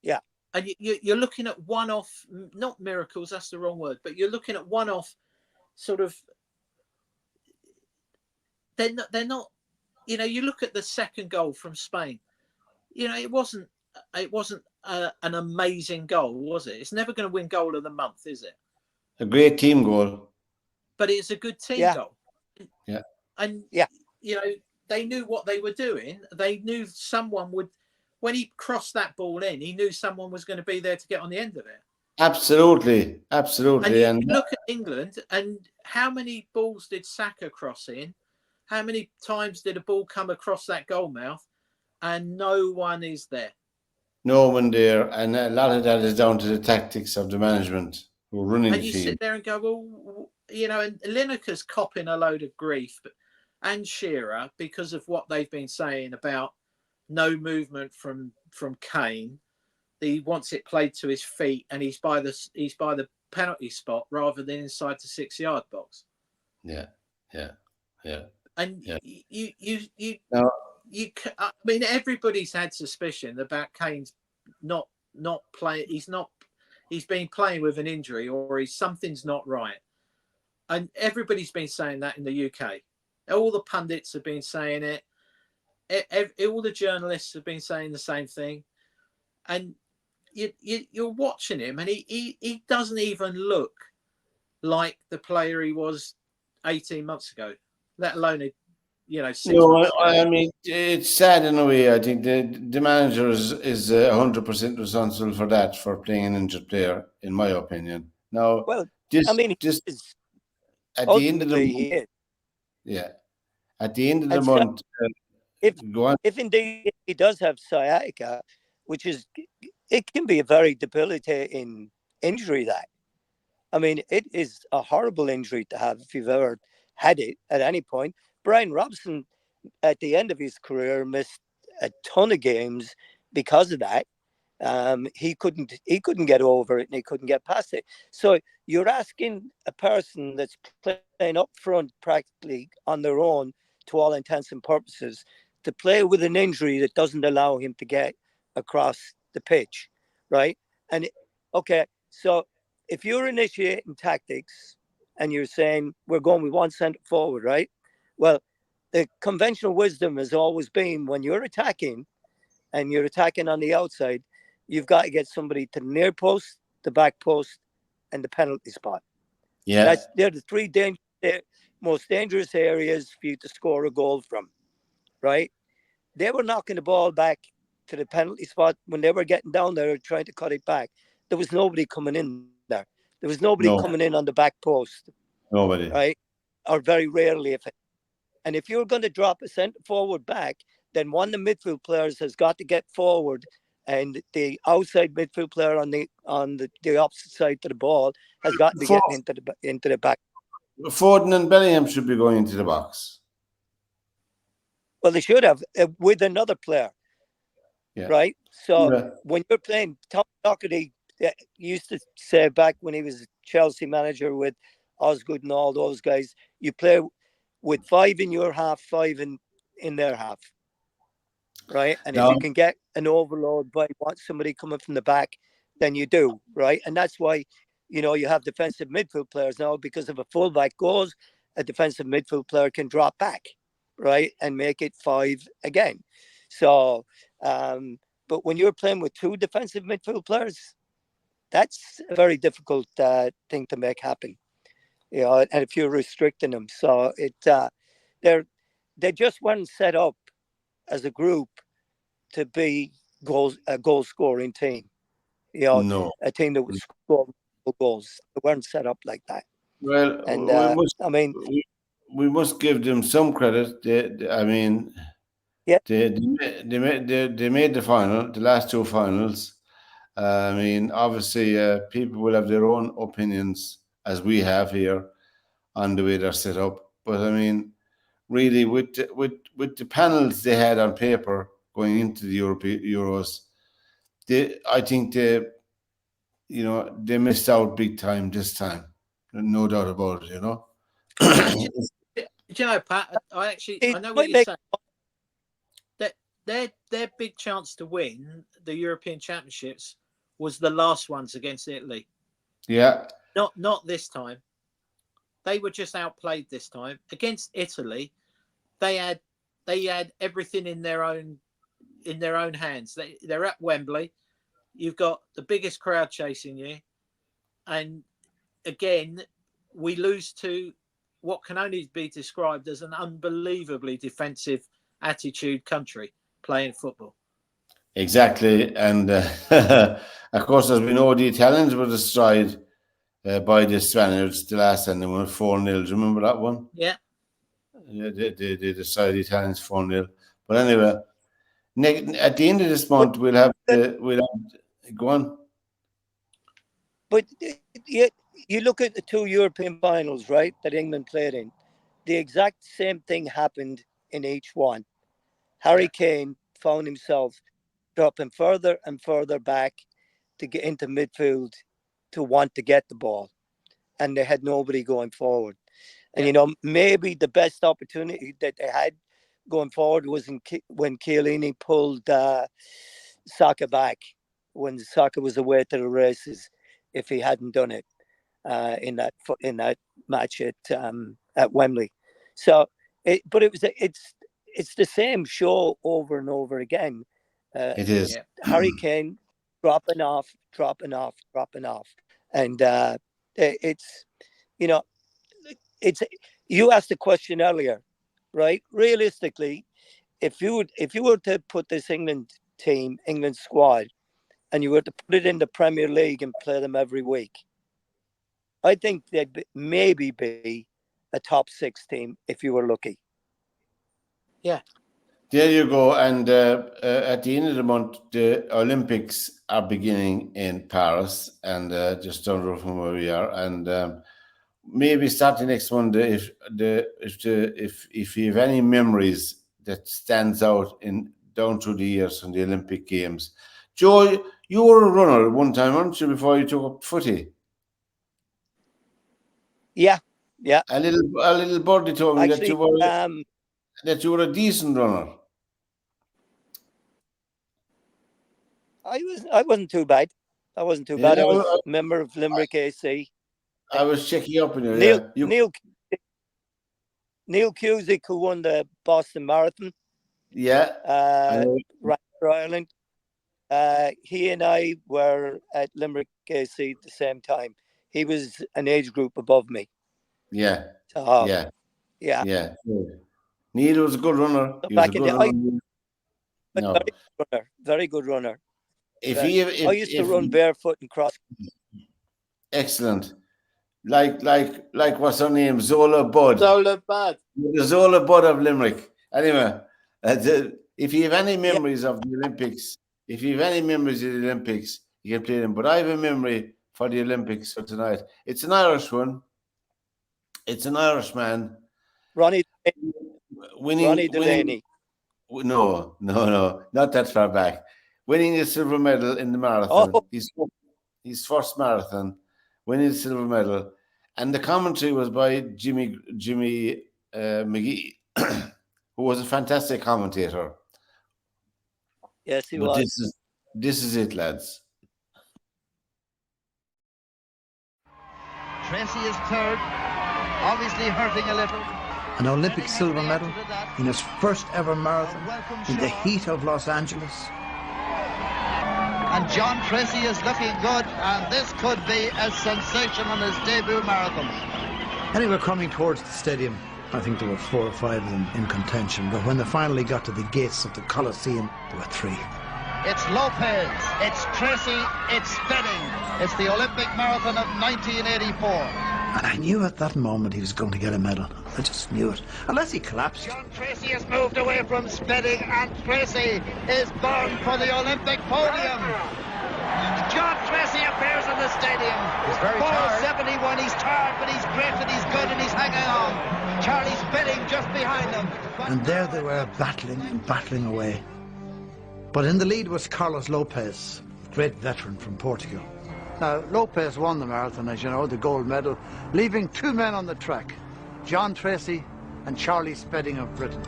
Yeah. And you're looking at one-off, not miracles, that's the wrong word, but you're looking at one-off sort of. They're not. You know, you look at the second goal from Spain. You know, it wasn't an amazing goal, was it? It's never going to win goal of the month, is it? A great team goal. But it's a good team goal. Yeah. And yeah, you know, they knew what they were doing. They knew someone would, when he crossed that ball in, he knew someone was going to be there to get on the end of it. Absolutely. And you look at England, and how many balls did Saka cross in? How many times did a ball come across that goal mouth, and no one is there? No one there, and a lot of that is down to the tactics of the management who are running And the you team. sit there and go, well, you know, and Lineker's copping a load of grief, and Shearer, because of what they've been saying about no movement from Kane. He wants it played to his feet, and he's by the penalty spot rather than inside the 6-yard box. Yeah. And yeah. I mean, everybody's had suspicion about Kane's not playing. He's been playing with an injury, or something's not right. And everybody's been saying that in the UK. All the pundits have been saying it. All the journalists have been saying the same thing. And you're watching him, and he doesn't even look like the player he was 18 months ago, let alone 6 months ago. I mean, it's sad in a way. I think the manager is 100% responsible for that, for playing an injured player, in my opinion. Now, well, this I mean, at the end of the month, he is. yeah, at the end of the And so month, go on. if indeed he does have sciatica, which is, it can be a very debilitating injury. That, I mean, it is a horrible injury to have if you've ever had it at any point. Brian Robson, at the end of his career, missed a ton of games because of that. He couldn't get over it, and he couldn't get past it. So you're asking a person that's playing up front practically on their own, to all intents and purposes, to play with an injury that doesn't allow him to get across the pitch, right? And okay, so if you're initiating tactics and you're saying we're going with one centre forward, right? Well, the conventional wisdom has always been, when you're attacking and you're attacking on the outside, you've got to get somebody to the near post, the back post, and the penalty spot. Yeah. They're the three most dangerous areas for you to score a goal from, right? They were knocking the ball back to the penalty spot. When they were getting down there trying to cut it back, there was nobody coming in there. There was nobody coming in on the back post. Nobody. Right? Or very rarely. And if you're going to drop a centre forward back, then one of the midfield players has got to get forward, and the outside midfield player on the opposite side to the ball has got to be getting into the back. Foden and Bellingham should be going into the box. Well, they should have, with another player. Yeah. Right? So when you're playing, Tom Doherty used to say back when he was Chelsea manager with Osgood and all those guys, you play with 5 in your half, 5 in their half. Right? And if you can get an overload by somebody coming from the back, then you do. Right? And that's why, you have defensive midfield players now, because if a fullback goes, a defensive midfield player can drop back, right, and make it 5 again. So, but when you're playing with 2 defensive midfield players, that's a very difficult thing to make happen. And if you're restricting them, so they just weren't set up as a group to be a goal scoring team. No. A team that would score goals. They weren't set up like that. Well, and we must give them some credit. They made the final, the last 2 finals. I mean, obviously, people will have their own opinions, as we have here, on the way they're set up. But I mean, really, with the panels they had on paper going into the Euros, I think they missed out big time this time. No doubt about it. Do you know, Pat? I know what you're saying. Their big chance to win. the European Championships was the last ones against Italy. Yeah. Not this time. They were just outplayed this time against Italy. They had everything in their own hands. They're at Wembley. You've got the biggest crowd chasing you, and again, we lose to what can only be described as an unbelievably defensive attitude country playing football. Exactly, and of course, as we know, the Italians were destroyed by the Spaniards the last time. They won 4-0. Do you remember that one? Yeah. They destroyed the Italians 4-0. But anyway, at the end of this month, we'll have go on. But you look at the 2 European finals, right, that England played in. The exact same thing happened in each one. Harry Kane found himself dropping further and further back to get into midfield to want to get the ball. And they had nobody going forward. And, you know, maybe the best opportunity that they had going forward was when Chiellini pulled Saka back, when Saka was away to the races, if he hadn't done it in that match at Wembley. So, it's the same show over and over again. It is. Harry Kane dropping off. And it's, you know, you asked the question earlier, right? Realistically, if you were to put this England squad, and you were to put it in the Premier League and play them every week, I think they'd maybe be a top 6 team if you were lucky. Yeah. There you go. And at the end of the month, the Olympics are beginning in Paris, and just down the road from where we are. And maybe starting next Monday, if you have any memories that stands out down through the years from the Olympic Games. Joe, you were a runner at one time, weren't you, before you took up footy? Yeah. A little birdie told me actually, that you were a decent runner. I wasn't too bad. I wasn't too bad. I was a member of Limerick AC. I was checking up on you. Neil Cusick, who won the Boston Marathon. Yeah. Right for Ireland. He and I were at Limerick AC at the same time. He was an age group above me. Yeah. Yeah. Neil was a good runner. He was a good runner. Very good runner. I used to run barefoot and cross. Excellent. Like what's her name? Zola Budd. The Zola Budd of Limerick. Anyway, if you have any memories of the Olympics, you can play them. But I have a memory for the Olympics for tonight. It's an Irish one. It's an Irishman. Ronnie winning. Delaney. No, not that far back. Winning the silver medal in the marathon. Oh. His first marathon, winning the silver medal. And the commentary was by Jimmy McGee, who was a fantastic commentator. Yes, he was. This is it, lads. Tracy is third, obviously hurting a little. An Olympic silver medal in his first ever marathon in the heat of Los Angeles. And John Tracy is looking good, and this could be a sensation on his debut marathon. Anyway, coming towards the stadium, I think there were 4 or 5 of them in contention, but when they finally got to the gates of the Coliseum, there were 3. It's Lopez, it's Tracy, it's Spedding. It's the Olympic Marathon of 1984. And I knew at that moment he was going to get a medal. I just knew it. Unless he collapsed. John Tracy has moved away from Spedding, and Tracy is bound for the Olympic podium. John Tracy appears in the stadium. He's very tired. 4:71, he's tired, but he's great and he's good and he's hanging on. Charlie Spedding just behind him. And there they were, battling away. But in the lead was Carlos Lopez, great veteran from Portugal. Now, Lopez won the marathon, as you know, the gold medal, leaving 2 men on the track, John Tracy and Charlie Spedding of Britain.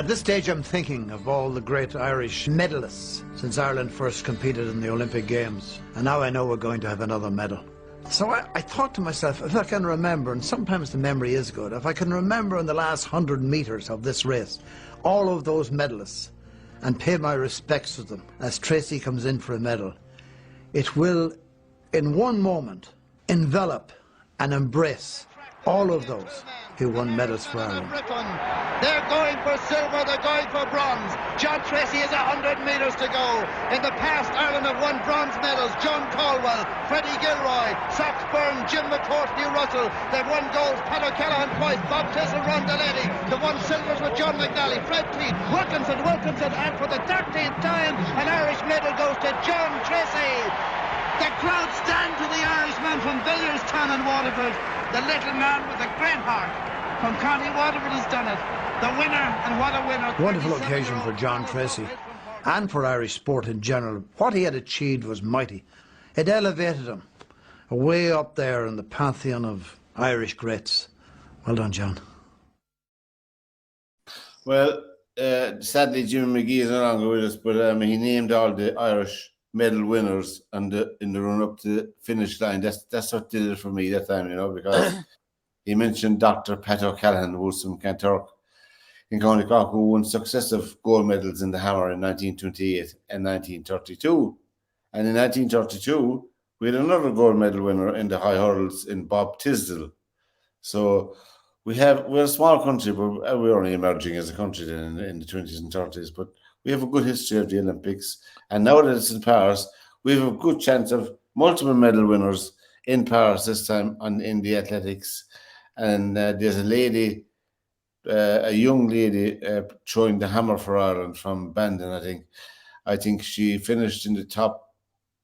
At this stage, I'm thinking of all the great Irish medalists since Ireland first competed in the Olympic Games. And now I know we're going to have another medal. So I thought to myself, if I can remember, and sometimes the memory is good, if I can remember in the last 100 metres of this race, all of those medalists, and pay my respects to them as Tracy comes in for a medal, it will, in one moment, envelop and embrace all of those who won medals for Ireland. They're going for silver, they're going for bronze. John Tracy has 100 metres to go. In the past, Ireland have won bronze medals. John Caldwell, Freddie Gilroy, Sox Byrne, Jim McCourt, Hugh Russell. They've won golds, Pat O'Callaghan twice, Bob Tissell, Ron Delaney. They've won silvers with John McNally, Fred Teed, Wilkinson, and for the 13th time, an Irish medal goes to John Tracy. The crowd stand to the Irishman from Villierstown and Waterford. The little man with a great heart from County Waterford has done it. The winner, and what a winner. Wonderful occasion for John Tracy and for Irish sport in general. What he had achieved was mighty. It elevated him way up there in the pantheon of Irish greats. Well done, John. Well, sadly, Jimmy McGee is no longer with us, but he named all the Irish medal winners in the run up to the finish line. That's what did it for me that time, because he mentioned Dr. Pat O'Callaghan, who was from Kanturk in County Cork, who won successive gold medals in the hammer in 1928 and 1932. And in 1932, we had another gold medal winner in the high hurdles in Bob Tisdale. So we're a small country, but we're only emerging as a country then in the 20s and 30s. But we have a good history of the Olympics. And now that it's in Paris, we have a good chance of multiple medal winners in Paris this time in the athletics. And there's a young lady throwing the hammer for Ireland from Bandon, I think she finished in the top.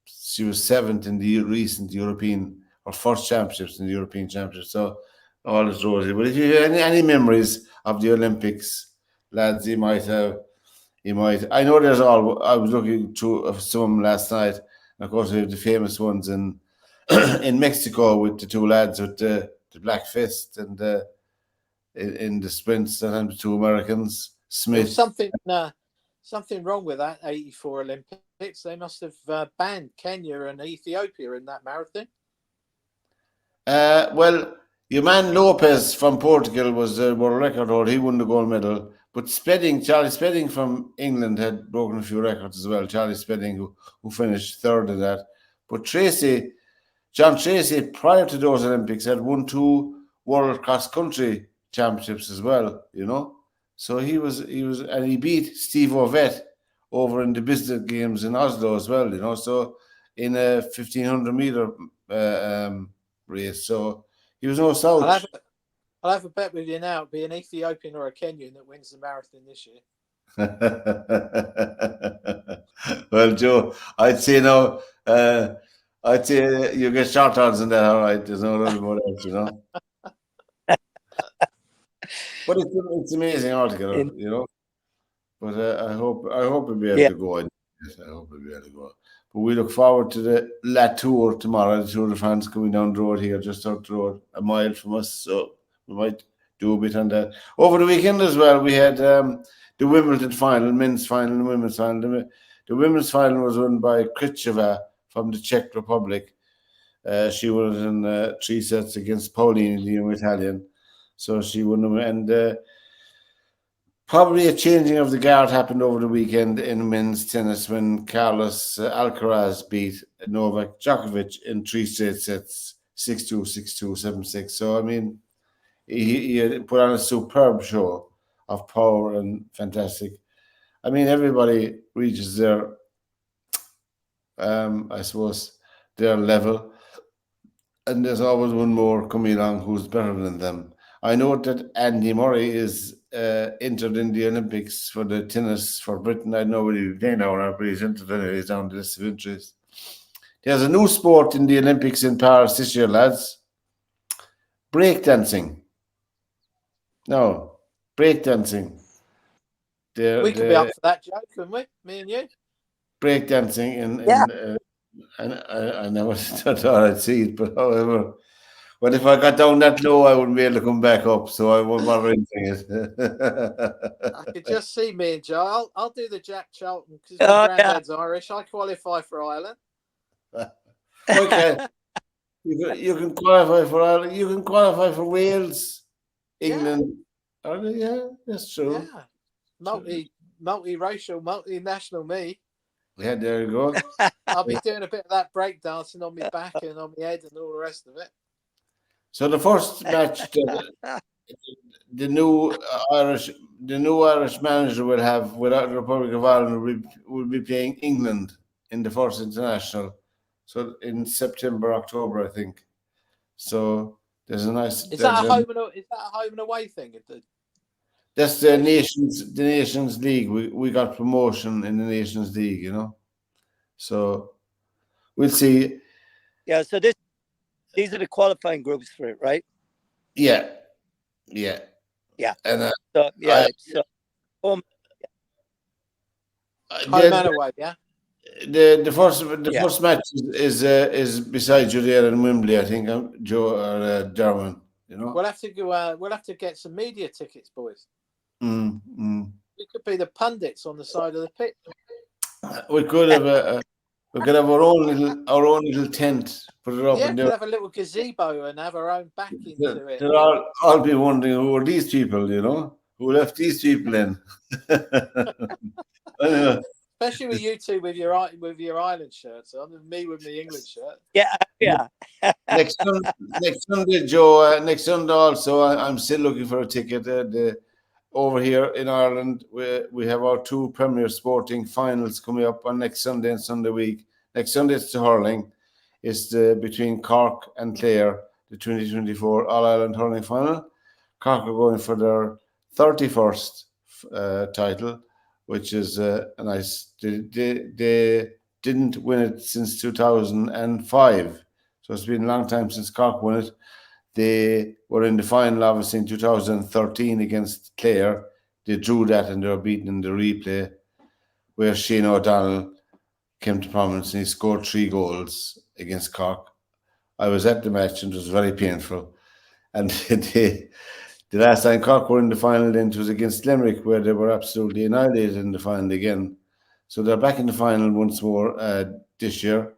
She was 7th in the recent European, or first championships in the European Championships. So all is rosy. But if you have any memories of the Olympics, lads, you might. I know there's all. I was looking through some last night. And of course, we have the famous ones in Mexico with the two lads with the black fist and in the sprints and the two Americans, Smith. There's something wrong with that 84 Olympics. They must have banned Kenya and Ethiopia in that marathon. Well, your man Lopez from Portugal was the world record holder. He won the gold medal. But Charlie Spedding from England had broken a few records as well. Charlie Spedding, who finished 3rd in that. But John Tracy, prior to those Olympics, had won 2 world cross-country championships as well, So he was, and he beat Steve Ovett over in the business games in Oslo as well, So in a 1500 meter race, so he was no slouch. I'll have a bet with you now. It'll be an Ethiopian or a Kenyan that wins the marathon this year. Well, Joe, I'd say no. I'd say you get short odds in that, all right. There's no other about else, But it's amazing altogether, But I hope we'll be able to go. I hope we'll be able to go. But we look forward to the La Tour tomorrow. The Tour de France coming down the road here, just out the road, a mile from us. So we might do a bit on that. Over the weekend as well, we had the Wimbledon final, men's final and women's final. The women's final was won by Krejcova from the Czech Republic. She won it in 3 sets against Paulini, the young Italian. So she won them. And probably a changing of the guard happened over the weekend in men's tennis when Carlos Alcaraz beat Novak Djokovic in 3 straight sets, 6-2, 6-2, 7-6. So, he put on a superb show of power and fantastic. Everybody reaches their, their level. And there's always one more coming along who's better than them. I know that Andy Murray is entered in the Olympics for the tennis for Britain. I don't know whether he's playing now or not, but he's entered anyway. He's down the list of interest. There's a new sport in the Olympics in Paris this year, lads. Breakdancing. No, breakdancing. We could be up for that, Joe, couldn't we? Me and you. Breakdancing I never thought I'd see it, but however, But if I got down that low, I wouldn't be able to come back up. So I won't bother anything it. I could just see me and Joe. I'll do the Jack Charlton because my Oh, yeah. granddad's Irish. I qualify for Ireland. Okay. You can qualify for Ireland. You can qualify for Wales, England. Yeah, that's true. Yeah, multi-racial, multinational me. Yeah, there you go. I'll be doing a bit of that breakdancing on my back and on my head and all the rest of it. So the first match, the new Irish manager will have without the Republic of Ireland will be playing England in the first international. So in September, October, I think. So there's a nice. Is that a home and away thing? That's the Nations League. We got promotion in the Nations League, you know. So we'll see. Yeah, so these are the qualifying groups for it, right? Yeah. And So yeah, so home. Home and away, yeah. The first match is beside you there in Wembley, I think. Joe or Derwynne, you know. We'll have to go. We'll have to get some media tickets, boys. We could be the pundits on the side of the pitch. We could have our own little tent, put it up, Yeah, and we'll have a little gazebo and have our own backing to it. they'll all be wondering who are these people, you know, who left these people in. Anyway. Especially with you two with your Ireland shirts on, and me with my England shirt. Yeah. Next Sunday, Joe. Next Sunday also, I'm still looking for a ticket. Over here in Ireland, we have our two Premier Sporting finals coming up on next Sunday and Sunday week. Next Sunday it's the hurling. It's between Cork and Clare, the 2024 All-Ireland hurling final. Cork are going for their 31st title, which is a nice. They didn't win it since 2005, so it's been a long time since Cork won it. They were in the final, obviously, in 2013 against Clare. They drew that and they were beaten in the replay, where Shane O'Donnell came to prominence and he scored 3 goals against Cork. I was at the match and it was very painful. And the last time Cork were in the final, then it was against Limerick, where they were absolutely annihilated in the final again. So they're back in the final once more this year.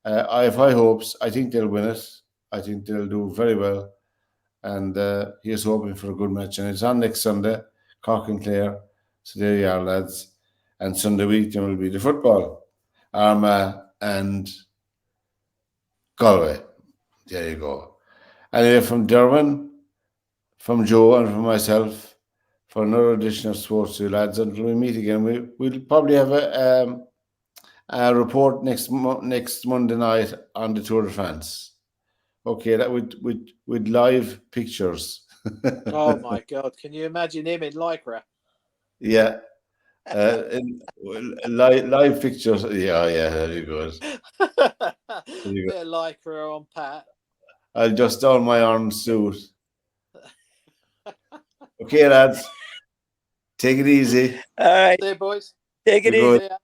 I have high hopes. I think they'll win it. I think they'll do very well. And here's hoping for a good match. And it's on next Sunday, Cork and Clare. So there you are, lads. And Sunday week, then will be the football. Armagh and Galway. There you go. Anyway, from Derwynne, from Joe, and from myself, for another edition of SportsView, lads. Until we meet again, we'll probably have a report next Monday night on the Tour de France. Okay, that with live pictures. Oh my God! Can you imagine him in lycra? Yeah, live pictures. Yeah, very good. Bit of lycra on Pat. I'll just don my orange suit. Okay, lads. Take it easy. All right. See you, boys. Take it You're easy. good.